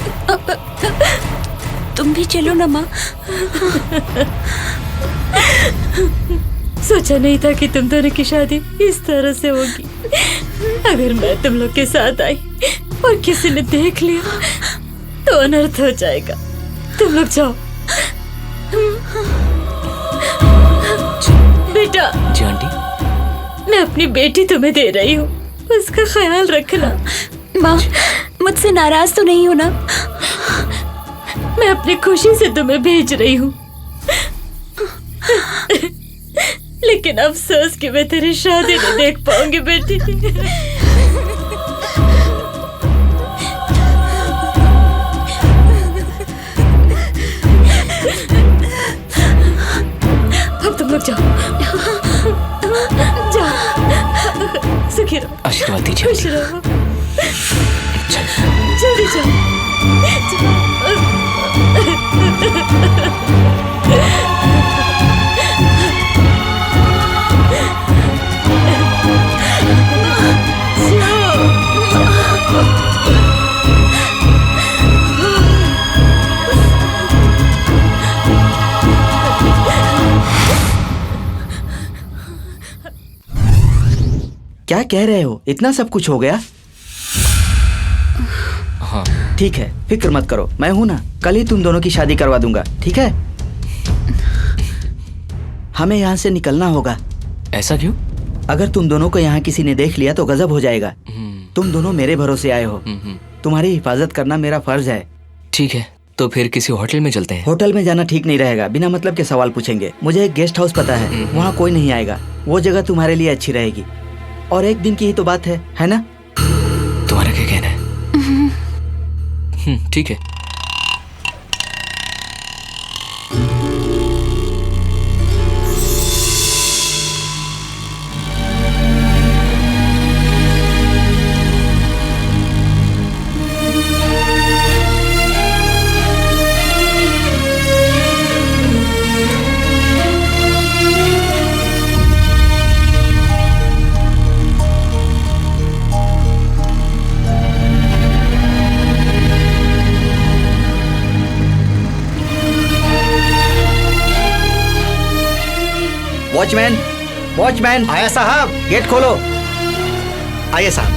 तुम भी चलो ना माँ। सोचा नहीं था कि तुम दोनों की शादी इस तरह से होगी। अगर मैं तुम लोग के साथ आई और किसी ने देख लिया तो अनर्थ हो जाएगा। तुम लोग जाओ। बेटा। जी आंटी। मैं अपनी बेटी तुम्हें दे रही हूँ, उसका ख्याल रखना। माँ, मुझसे नाराज तो नहीं हो ना? मैं अपनी खुशी से तुम्हें भेज रही हूँ, लेकिन अफसोस कि मैं तेरी शादी नहीं देख पाऊंगी बेटी। अब तुम लोग जाओ, जाओ, सुखी रहो, आशीर्वाद दीजिए। खुश रहो। जल्दी जाओ। क्या कह रहे हो? इतना सब कुछ हो गया? हाँ। ठीक है, फिक्र मत करो, मैं हूं ना। कल ही तुम दोनों की शादी करवा दूंगा, ठीक है? हमें यहाँ से निकलना होगा। ऐसा क्यों? अगर तुम दोनों को यहाँ किसी ने देख लिया तो गजब हो जाएगा। तुम दोनों मेरे भरोसे आए हो, तुम्हारी हिफाजत करना मेरा फर्ज है। ठीक है, तो फिर किसी होटल में चलते हैं। होटल में जाना ठीक नहीं रहेगा, बिना मतलब के सवाल पूछेंगे। मुझे एक गेस्ट हाउस पता है, वहाँ कोई नहीं आएगा। वो जगह तुम्हारे लिए अच्छी रहेगी, और एक दिन की ही तो बात है ना? तुम्हारा क्या कहना है? ठीक है। Watchman, watchman. आया साहब, गेट खोलो। आइए साहब।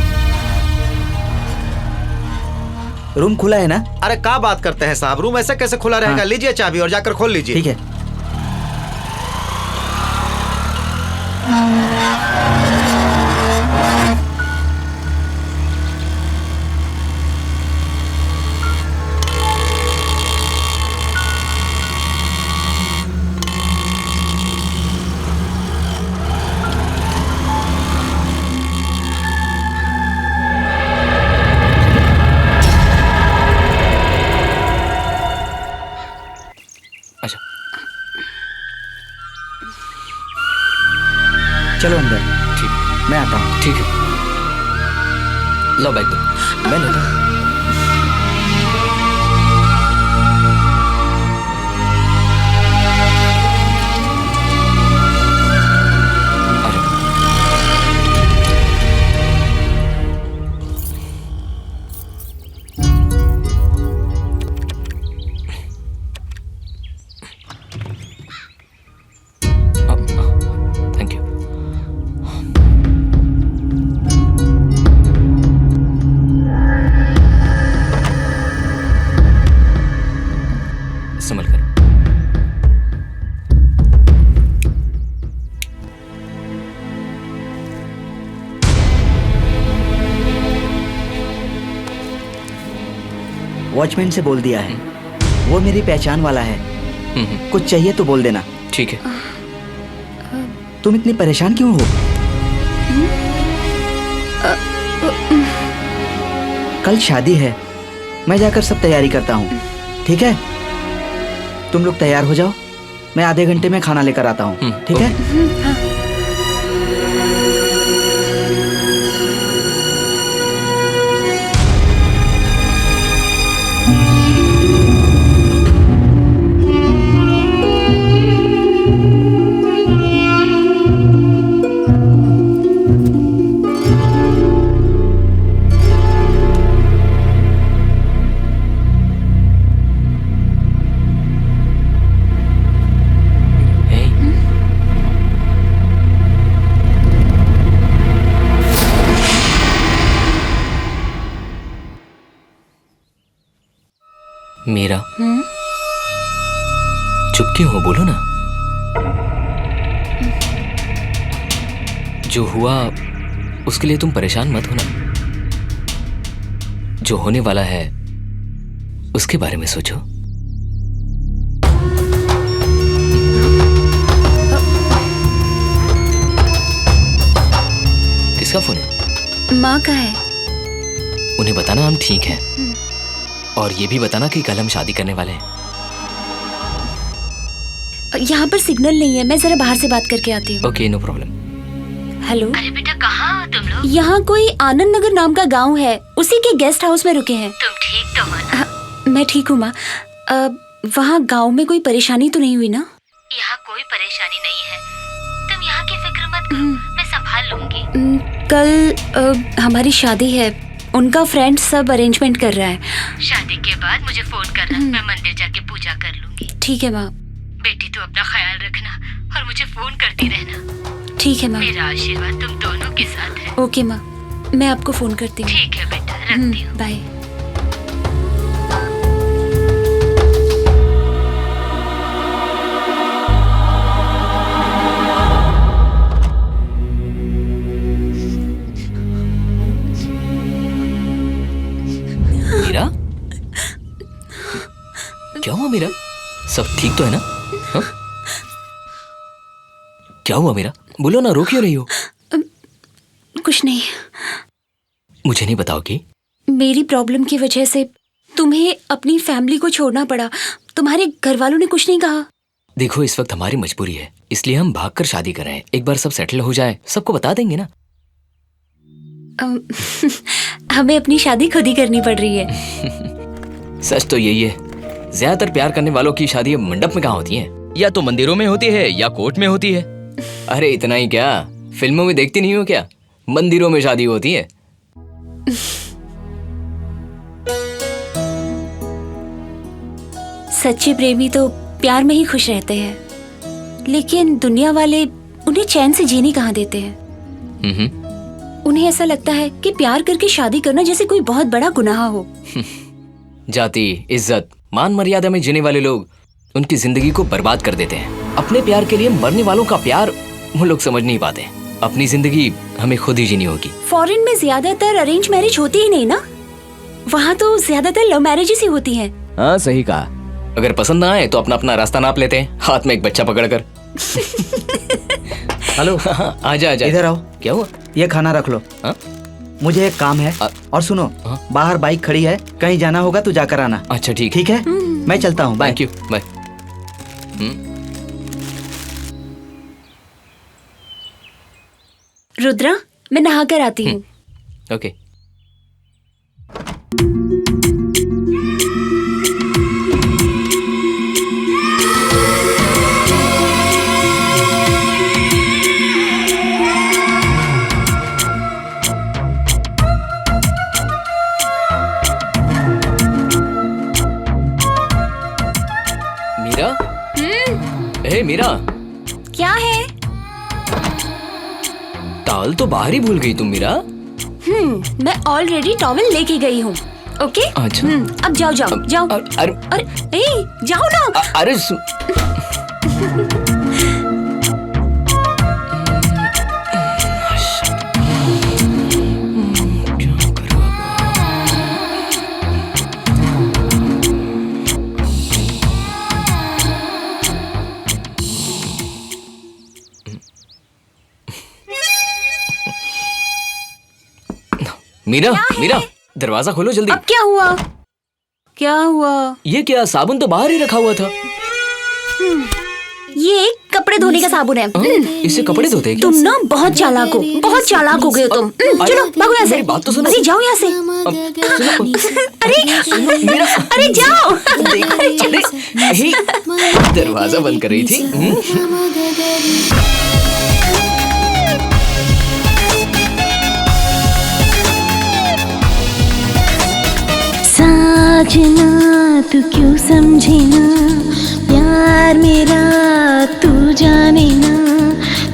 रूम खुला है ना? अरे क्या बात करते हैं साहब, रूम ऐसे कैसे खुला रहेगा? हाँ। लीजिए चाबी और जाकर खोल लीजिए। ठीक है। चलो अंदर। ठीक, मैं आता हूँ। ठीक है। लो बैग दो, मैं लेता हूँ। Thank you. संभल कर। वॉचमैन से बोल दिया है, वो मेरी पहचान वाला है। कुछ चाहिए तो बोल देना। ठीक है। तुम इतनी परेशान क्यों हो? कल शादी है, मैं जाकर सब तैयारी करता हूँ, ठीक है? तुम लोग तैयार हो जाओ, मैं आधे घंटे में खाना लेकर आता हूँ, ठीक है? मीरा, चुप क्यों हो? बोलो ना। जो हुआ उसके लिए तुम परेशान मत होना। जो होने वाला है उसके बारे में सोचो। किसका फोन है? माँ का है। उन्हें बताना हम ठीक हैं। और ये भी बताना कि कल हम शादी करने वाले हैं। यहाँ पर सिग्नल नहीं है, मैं जरा बाहर से बात करके आती हूँ। Okay, no problem. हेलो। अरे बेटा, कहाँ हो तुम लोग? यहाँ कोई आनंद नगर नाम का गांव है, उसी के गेस्ट हाउस में रुके हैं। तुम ठीक तो हो ना? मैं ठीक हूँ माँ। वहाँ गांव में कोई परेशानी तो नहीं हुई ना? यहाँ कोई परेशानी नहीं है, तुम यहाँ की फिक्र मत करो, मैं संभाल लूंगी। कल हमारी शादी है, उनका फ्रेंड सब अरेंजमेंट कर रहा है। शादी के बाद मुझे फोन करना, मैं मंदिर जाके पूजा कर लूंगी। ठीक है माँ। बेटी तू अपना ख्याल रखना और मुझे फोन करती रहना। ठीक है माँ। मेरा आशीर्वाद तुम दोनों के साथ है। ओके माँ, मैं आपको फोन करती हूँ। ठीक है बेटा, रखती हूँ। बाय। मीरा, क्या हुआ मीरा? सब ठीक तो है ना? हा? क्या हुआ मीरा? बोलो ना, रो क्यों रही हो? कुछ नहीं। मुझे नहीं बताओगी? मेरी प्रॉब्लम की वजह से तुम्हें अपनी फैमिली को छोड़ना पड़ा। तुम्हारे घर वालों ने कुछ नहीं कहा? देखो, इस वक्त हमारी मजबूरी है, इसलिए हम भागकर शादी कर रहे हैं। एक बार सब सेटल हो जाए, सबको बता देंगे ना। हमें अपनी शादी खुद ही करनी पड़ रही है। सच तो यही है, ज्यादातर प्यार करने वालों की शादी मंडप में कहाँ होती है? या तो मंदिरों में होती है या कोर्ट में होती है। अरे इतना ही क्या, फिल्मों में देखती नहीं हो क्या? मंदिरों में शादी होती है। सच्चे प्रेमी तो प्यार में ही खुश रहते हैं, लेकिन दुनिया वाले उन्हें चैन से जीने कहाँ देते हैं। उन्हें ऐसा लगता है कि प्यार करके शादी करना जैसे कोई बहुत बड़ा गुनाह हो। जाति, इज्जत, मान मर्यादा में जीने वाले लोग उनकी जिंदगी को बर्बाद कर देते हैं। अपने प्यार के लिए मरने वालों का प्यार वो लोग समझ नहीं पाते। अपनी जिंदगी हमें खुद ही जीनी होगी। फॉरेन में ज्यादातर अरेंज मैरिज होती ही नहीं ना, वहाँ तो ज्यादातर लव मैरिजेस ही होती हैं। हाँ, सही कहा। अगर पसंद ना आए तो अपना अपना रास्ता नाप लेते हैं, हाथ में एक बच्चा पकड़कर। हेलो। आजा आजा, इधर आओ। क्या हुआ? ये खाना रख लो। हा? मुझे एक काम है। और सुनो, बाहर बाइक खड़ी है, कहीं जाना होगा तो जाकर आना। अच्छा ठीक। ठीक है, मैं चलता हूँ। Bye. Thank you, bye. Rudra, मैं नहा कर आती हूँ। ओके। मीरा? हे मीरा, क्या है? टॉवल तो बाहर ही भूल गई तुम मीरा। मैं ऑलरेडी टॉवल लेके गई हूँ। ओके। अच्छा। अब जाओ जाओ जाओ। अरे जाओ ना। अरे मीरा, मीरा दरवाजा खोलो जल्दी। अब क्या हुआ? क्या हुआ? ये क्या, साबुन तो बाहर ही रखा हुआ था। ये एक कपड़े धोने का साबुन है। इससे कपड़े धोते हैं क्या? तुम ना बहुत चालाक हो, बहुत चालाक हो गए हो तुम। चलो भागो यहाँ से। मेरी बात तो सुनो। अरे जाओ यहाँ से। अरे जाओ। दरवाजा बंद कर रही थी। साजना तू क्यों समझे ना प्यार मेरा, तू जाने ना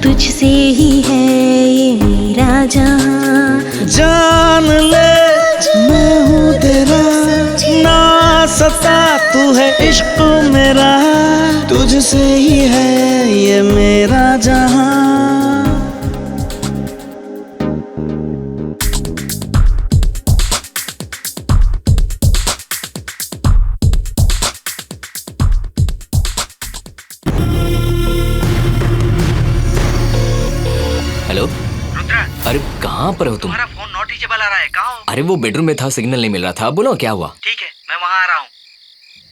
तुझसे ही है ये मेरा जहां। जान ले मैं हूँ तेरा, ना सता तू है इश्क मेरा, तुझसे ही है ये मेरा जहां। हेलो अरे कहाँ पर हो तुम? तुम्हारा फोन नॉट रीचेबल आ रहा है, कहाँ हो? अरे वो बेडरूम में था, सिग्नल नहीं मिल रहा था। बोलो क्या हुआ? ठीक है मैं वहाँ आ रहा हूँ।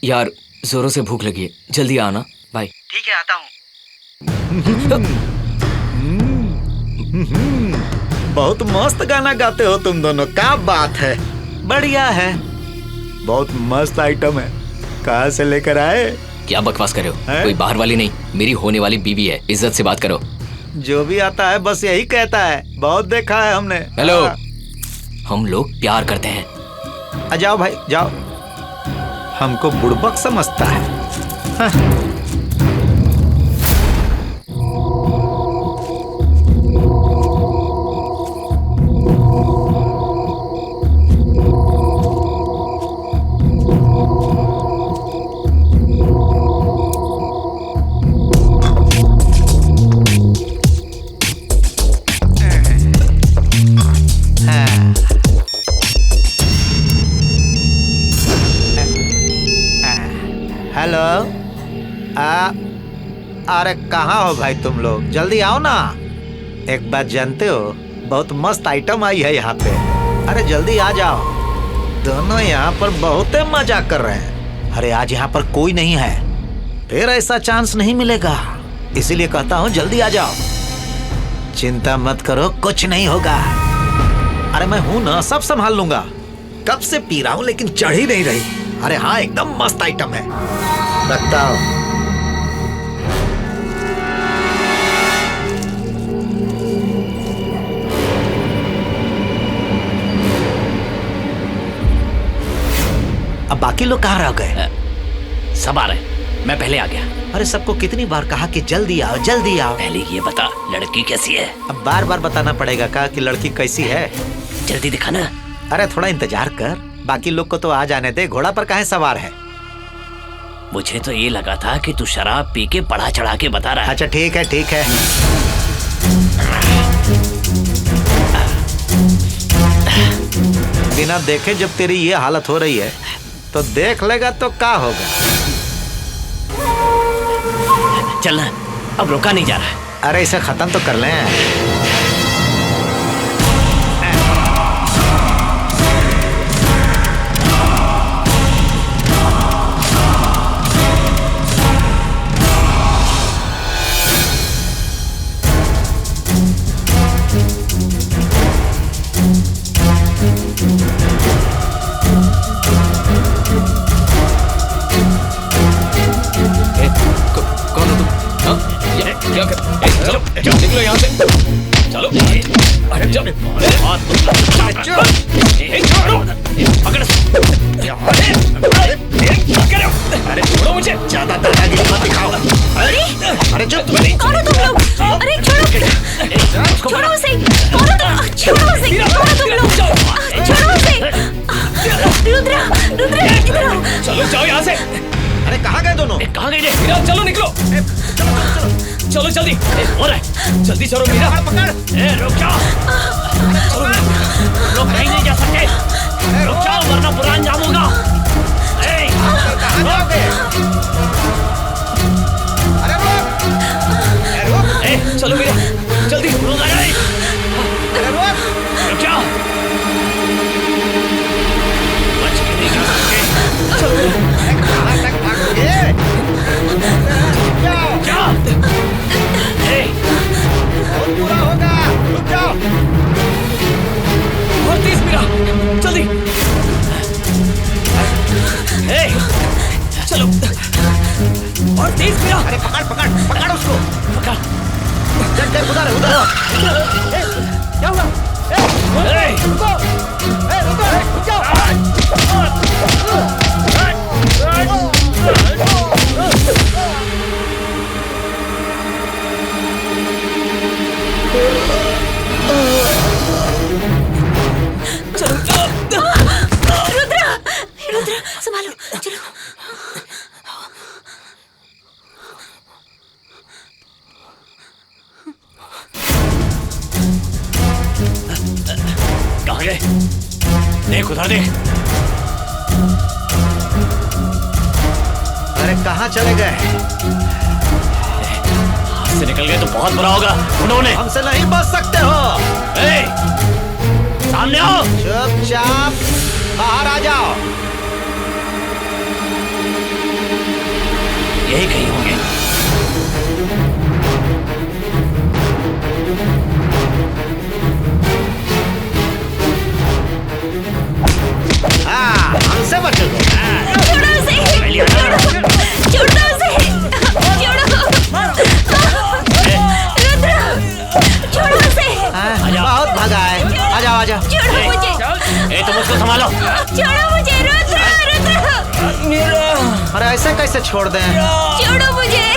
यार जोरों से भूख लगी है, जल्दी आना। बाय। ठीक है आता हूँ। बहुत मस्त गाना गाते हो तुम दोनों, क्या बात है। बढ़िया है, बहुत मस्त आइटम है। कहाँ से लेकर आए? क्या बकवास कर रहे हो? कोई बाहर वाली नहीं, मेरी होने वाली बीवी है। इज्जत से बात करो। जो भी आता है बस यही कहता है, बहुत देखा है हमने। हेलो, हम लोग प्यार करते हैं। जाओ भाई जाओ, हमको बुड़बक समझता है। हाँ। हेलो, अरे कहाँ हो भाई तुम लोग? जल्दी आओ ना। एक बात जानते हो, बहुत मस्त आइटम आई है यहाँ पे। अरे जल्दी आ जाओ। दोनों यहाँ पर बहुत मजा कर रहे हैं। अरे आज यहाँ पर कोई नहीं है, फिर ऐसा चांस नहीं मिलेगा, इसीलिए कहता हूँ जल्दी आ जाओ। चिंता मत करो, कुछ नहीं होगा। अरे मैं हूँ ना, सब संभाल लूंगा। कब से पी रहा हूँ लेकिन चढ़ ही नहीं रही। अरे हाँ, एकदम मस्त आइटम है, बताओ। अब बाकी लोग कहाँ रह गए? सब आ रहे, मैं पहले आ गया। अरे सबको कितनी बार कहा कि जल्दी आओ जल्दी आओ। पहले ये बता, लड़की कैसी है? अब बार बार बताना पड़ेगा का कि लड़की कैसी है? जल्दी दिखाना। अरे थोड़ा इंतजार कर, बाकी लोग को तो आ जाने दे। घोड़ा पर काहे सवार है? मुझे तो ये लगा था कि तू शराब पी के बढ़ा चढ़ा के बता रहा है। अच्छा ठीक है ठीक है। बिना देखे जब तेरी ये हालत हो रही है तो देख लेगा तो क्या होगा। चलना, अब रोका नहीं जा रहा है। अरे इसे खत्म तो कर लें। निकलो यहाँ से। चलो। अरे चलो। अरे छोड़ो मुझे, ज्यादा दादागिरी मत दिखाओ। अरे चुप। कौन हो तुम लोग? अरे छोड़ो उसे। कौन हो तुम? छोड़ो उसे। कौन हो तुम लोग? छोड़ो उसे। रुद्रा, रुद्रा इधर आओ। चलो जाओ यहाँ से। अरे कहाँ गए दोनों? कहाँ गए? मीरा चलो निकलो। चलो जल्दी। हो रहा है, जल्दी चलो मीरा। पकड़। रुक जाओ। चलो लोग कहीं नहीं जा सकते। रुक जाओ वरना बुरा अंजाम होगा। कहाँ जाओगे? अरे रुक। चलो मीरा जल्दी। अरे रुक। रुक जाओ। प्लीज मीरा। अरे पकड़ पकड़ पकड़ उसको, पकड़। चल उधर है, उधर। क्या हुआ? रुको, रुको, रुक जाओ। रुद्रा, रुद्रा, संभालो, चलो। कहाँ गए? देख उधर देख। अरे कहाँ चले गए? हाथ से निकल गए तो बहुत बुरा होगा। उन्होंने हमसे नहीं बच सकते हो। सामने आओ। चुपचाप बाहर आ जाओ। यही कहीं होंगे। हाँ, हमसे बचोगे। छोड़ो उसे, छोड़ो उसे, छोड़ो। रुद्रा, छोड़ो उसे। बहुत भगा है। आ जाओ आ जाओ। छोड़ो मुझे। तुम उसको संभालो। छोड़ो मुझे, रुद्रा, रुद्रा। अरे ऐसे कैसे छोड़ दें? छोड़ो मुझे।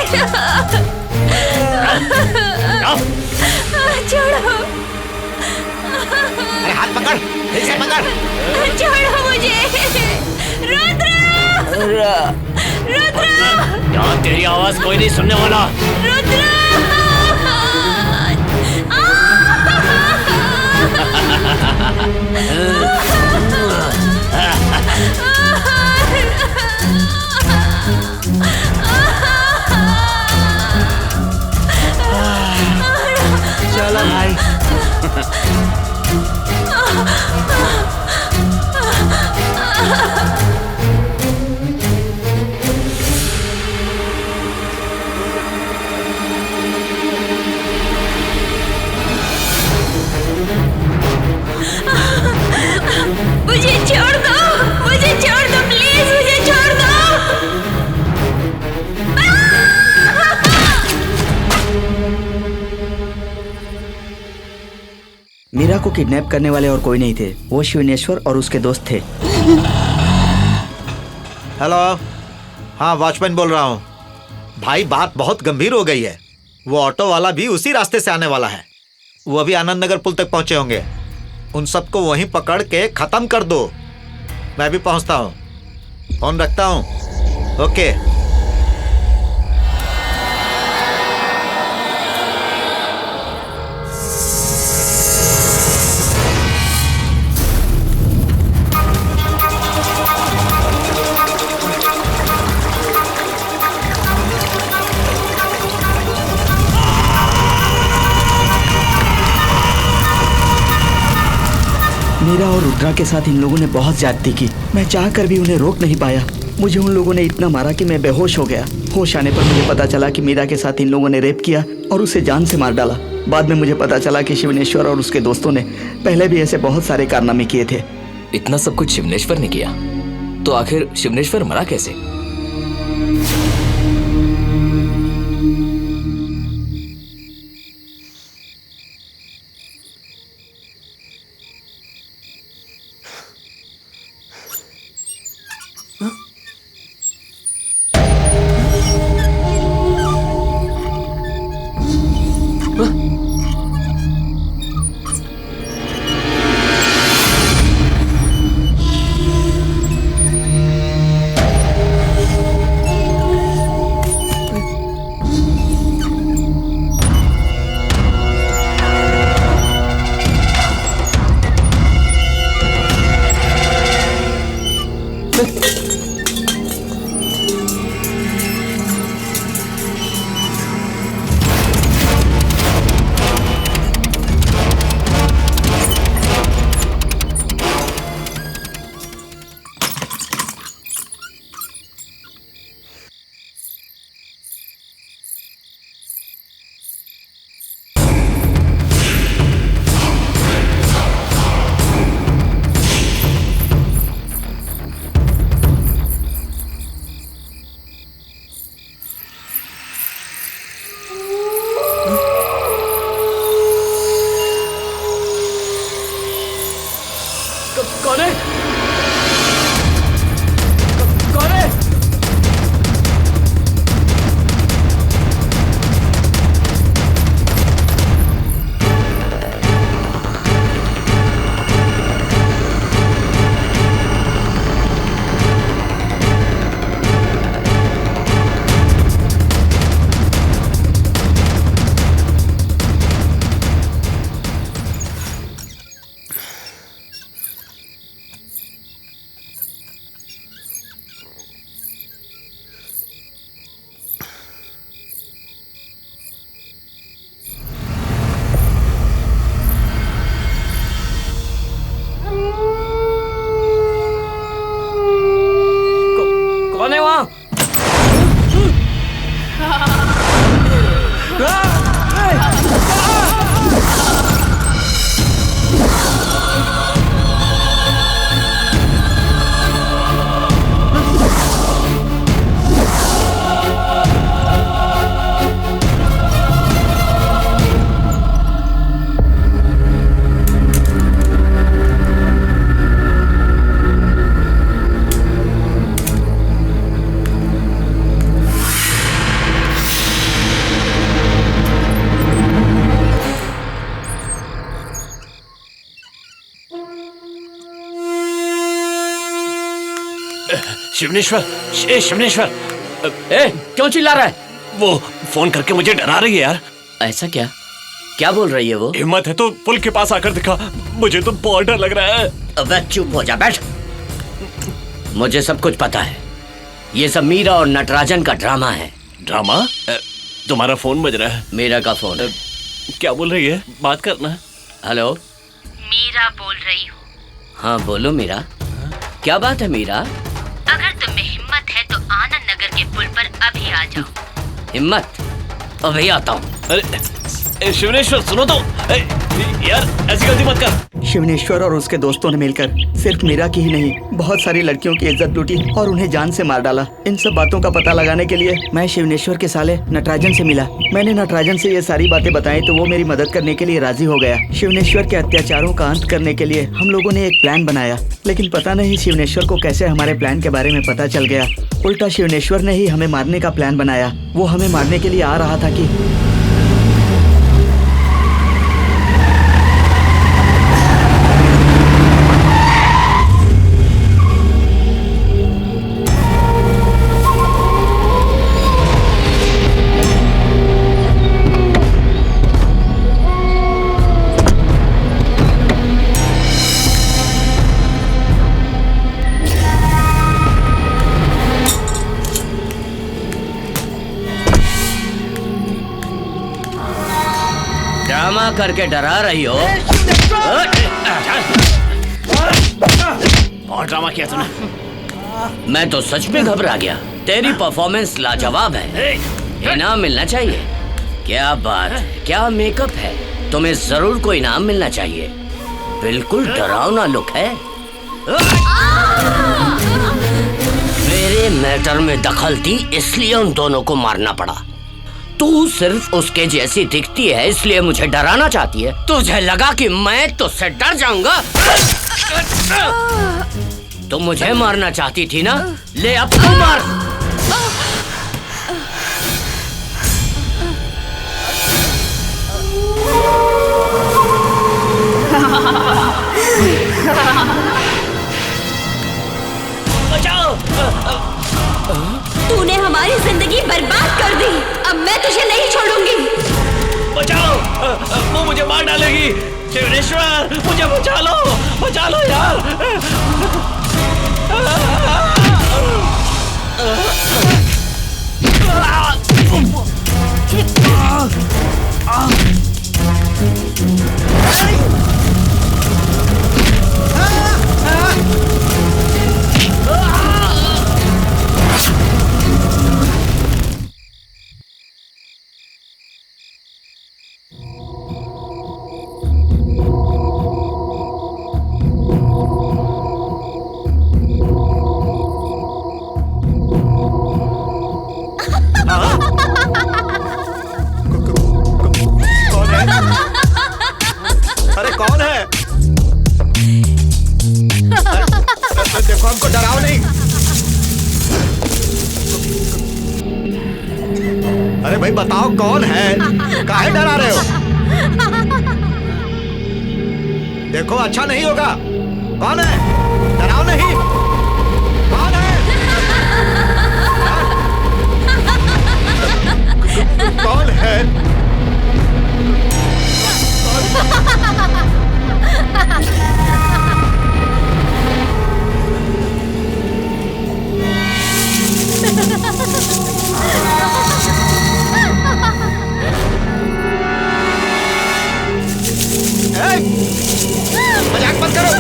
छोड़ो। अरे हाथ पकड़, इसे पकड़। छोड़ो मुझे। रुद्रा, रुद्रा, यहाँ तेरी आवाज कोई नहीं सुनने वाला। रुद्रा। चलो भाई। मुझे छोड़ दो, मुझे छोड़ दो, प्लीज मुझे छोड़ दो। मीरा को किडनैप करने वाले और कोई नहीं थे, वो शिवनेश्वर और उसके दोस्त थे। हेलो, हाँ वॉचमैन बोल रहा हूँ। भाई बात बहुत गंभीर हो गई है। वो ऑटो वाला भी उसी रास्ते से आने वाला है। वो अभी आनंद नगर पुल तक पहुंचे होंगे। उन सबको वहीं पकड़ के खत्म कर दो। मैं भी पहुंचता हूँ। फोन रखता हूँ। ओके। मीरा और रुद्रा के साथ इन लोगों ने बहुत ज्यादती की। मैं चाह कर भी उन्हें रोक नहीं पाया। मुझे उन लोगों ने इतना मारा कि मैं बेहोश हो गया। होश आने पर मुझे पता चला कि मीरा के साथ इन लोगों ने रेप किया और उसे जान से मार डाला। बाद में मुझे पता चला कि शिवनेश्वर और उसके दोस्तों ने पहले भी ऐसे बहुत सारे कारनामे किए थे। इतना सब कुछ शिवनेश्वर ने किया, तो आखिर शिवनेश्वर मरा कैसे? कौन है? कौन है? कौन है वहाँ? शिवनेश्वर, शिवनेश्वर, क्यों चिल्ला रहा है? वो फोन करके मुझे डरा रही है यार। ऐसा क्या? क्या बोल रही है वो? हिम्मत है तो पुल के पास आकर दिखा, मुझे तो बहुत डर लग रहा है। अबे चुप हो जा, बैठ। मुझे सब कुछ पता है। ये सब मीरा और नटराजन का ड्रामा है। ड्रामा? तुम्हारा फोन बज रहा है। मीरा का फोन। क्या बोल रही है? बात करना। हेलो, मीरा बोल रही हूँ। हाँ बोलो मीरा। क्या बात है मीरा? अगर तुम्हें हिम्मत है तो आनंद नगर के पुल पर अभी आ जाओ। हिम्मत? अभी आता हूँ। अरे शिवनेश्वर सुनो तो, यार ऐसी गलती मत कर। शिवनेश्वर और उसके दोस्तों ने मिलकर सिर्फ मीरा की ही नहीं, बहुत सारी लड़कियों की इज्जत लूटी और उन्हें जान से मार डाला। इन सब बातों का पता लगाने के लिए मैं शिवनेश्वर के साले नटराजन से मिला। मैंने नटराजन से ये सारी बातें बताई तो वो मेरी मदद करने के लिए राजी हो गया। शिवनेश्वर के अत्याचारों का अंत करने के लिए हम लोगों ने एक प्लान बनाया, लेकिन पता नहीं शिवनेश्वर को कैसे हमारे प्लान के बारे में पता चल गया। उल्टा शिवनेश्वर ने ही हमें मारने का प्लान बनाया। वो हमें मारने के लिए आ रहा था कि ड्रामा करके डरा रही हो? और ड्रामा किया तूने। मैं तो सच में घबरा गया। तेरी परफॉर्मेंस लाजवाब है, इनाम मिलना चाहिए। क्या बात है, क्या मेकअप है। तुम्हें जरूर कोई इनाम मिलना चाहिए। बिल्कुल डरावना लुक है। मेरे मैटर में दखल दी इसलिए उन दोनों को मारना पड़ा। तू सिर्फ उसके जैसी दिखती है इसलिए मुझे डराना चाहती है। तुझे लगा कि मैं तुझसे डर जाऊंगा? तुम मुझे मारना चाहती थी ना? ले अब तू मार। तूने हमारी जिंदगी बर्बाद कर दी। अब मैं तुझे नहीं छोड़ूंगी। बचाओ, वो मुझे मार डालेगी। शिवनेश्वर मुझे बचा लो यार। अरे कौन है? देखो हमको डराओ नहीं। अरे भाई बताओ कौन है, काहे डरा रहे हो? देखो अच्छा नहीं होगा। कौन है? डराओ नहीं। कौन है? कौन है? मजाक मत करो।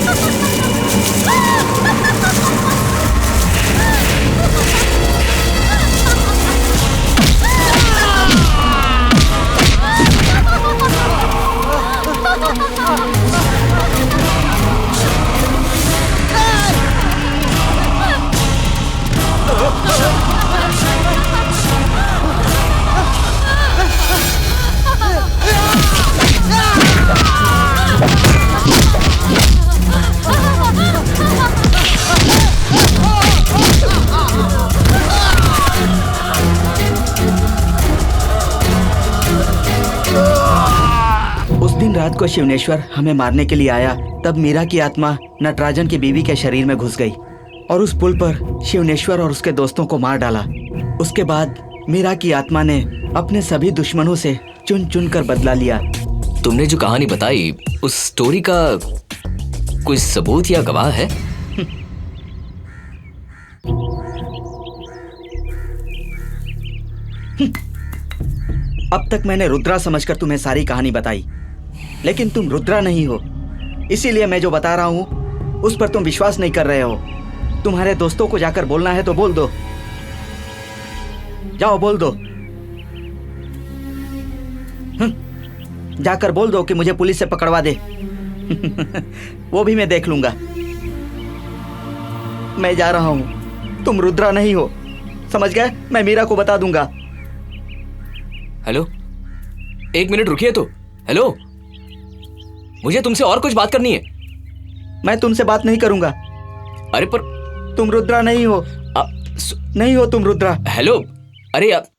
रात को शिवनेश्वर हमें मारने के लिए आया, तब मीरा की आत्मा नटराजन की बीवी के शरीर में घुस गई और उस पुल पर शिवनेश्वर और उसके दोस्तों को मार डाला। उसके बाद मीरा की आत्मा ने अपने सभी दुश्मनों से चुन चुन कर बदला लिया। तुमने जो कहानी बताई उस स्टोरी का कोई सबूत या गवाह है? अब तक मैंने रुद्रा समझकर तुम्हें सारी कहानी बताई, लेकिन तुम रुद्रा नहीं हो, इसीलिए मैं जो बता रहा हूं उस पर तुम विश्वास नहीं कर रहे हो। तुम्हारे दोस्तों को जाकर बोलना है तो बोल दो, जाओ बोल दो। जाकर बोल दो कि मुझे पुलिस से पकड़वा दे। वो भी मैं देख लूंगा। मैं जा रहा हूं, तुम रुद्रा नहीं हो, समझ गए? मैं मीरा को बता दूंगा। हेलो, एक मिनट रुकिए तो। हेलो, मुझे तुमसे और कुछ बात करनी है। मैं तुमसे बात नहीं करूंगा। अरे पर तुम रुद्रा नहीं हो। नहीं हो तुम रुद्रा। हेलो, अरे आप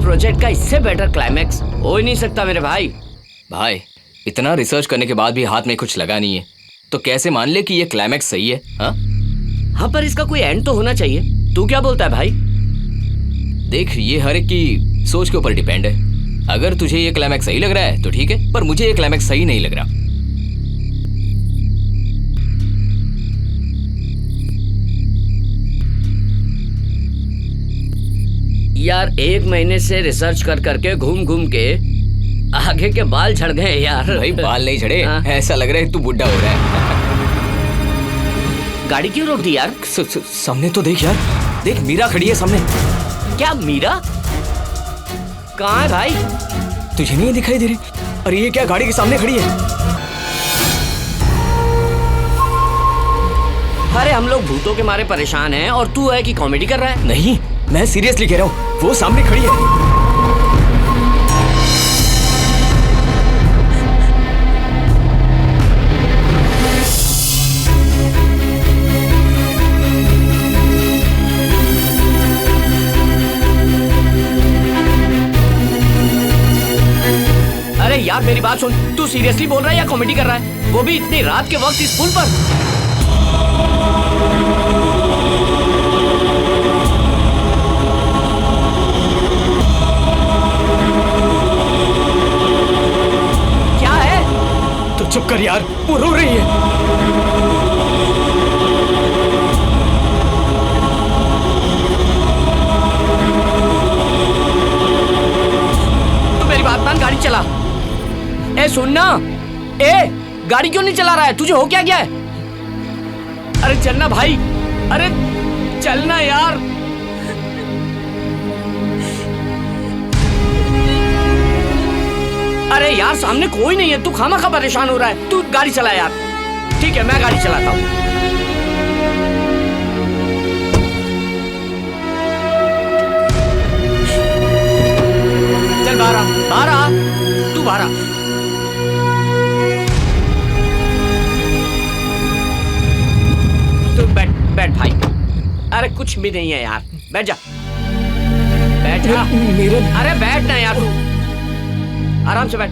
प्रोजेक्ट का इससे बेटर क्लाइमैक्स हो ही नहीं सकता मेरे भाई। भाई, इतना रिसर्च करने के बाद भी हाथ में कुछ लगा नहीं है, तो कैसे मान ले कि ये क्लाइमैक्स सही है? हाँ, पर इसका कोई एंड तो होना चाहिए। तू क्या बोलता है भाई? देख, ये हर एक की सोच के ऊपर डिपेंड है। अगर तुझे ये क्लाइमैक्स सही लग रहा है तो ठीक है, पर मुझे ये क्लाइमैक्स सही नहीं लग रहा। यार, 1 महीने से रिसर्च कर करके घूम घूम के आगे के बाल झड़ गए यार। भाई, बाल नहीं झड़े, ऐसा लग रहा है तू बुढ़ा हो रहा है। गाड़ी क्यों रोक दी यार? सामने तो देख यार, देख मीरा खड़ी है सामने। क्या मीरा? कहाँ है भाई? तुझे नहीं दिखाई दे रही? अरे ये क्या गाड़ी के सामने खड़ी है? अरे हम लोग भूतों के मारे परेशान हैं और तू है कि कॉमेडी कर रहा है? नहीं, मैं सीरियसली कह रहा हूँ, वो सामने खड़ी है। अरे यार, मेरी बात सुन, तू सीरियसली बोल रहा है या कॉमेडी कर रहा है? वो भी इतनी रात के वक्त इस पुल पर? चुप कर यार, वो रो रही है। तू मेरी बात मान, गाड़ी चला। ए सुनना, गाड़ी क्यों नहीं चला रहा है? तुझे हो क्या गया है? अरे चलना भाई, अरे चलना यार। यार सामने कोई नहीं है, तू खामखा परेशान हो रहा है। तू गाड़ी चला यार। ठीक है मैं गाड़ी चलाता हूँ। चल बाहर आ, बाहर आ, तू बाहर आ। तू बैठ बैठ भाई। अरे कुछ भी नहीं है यार, बैठ जा, बैठ जा। अरे बैठ ना यार, तू आराम से बैठ।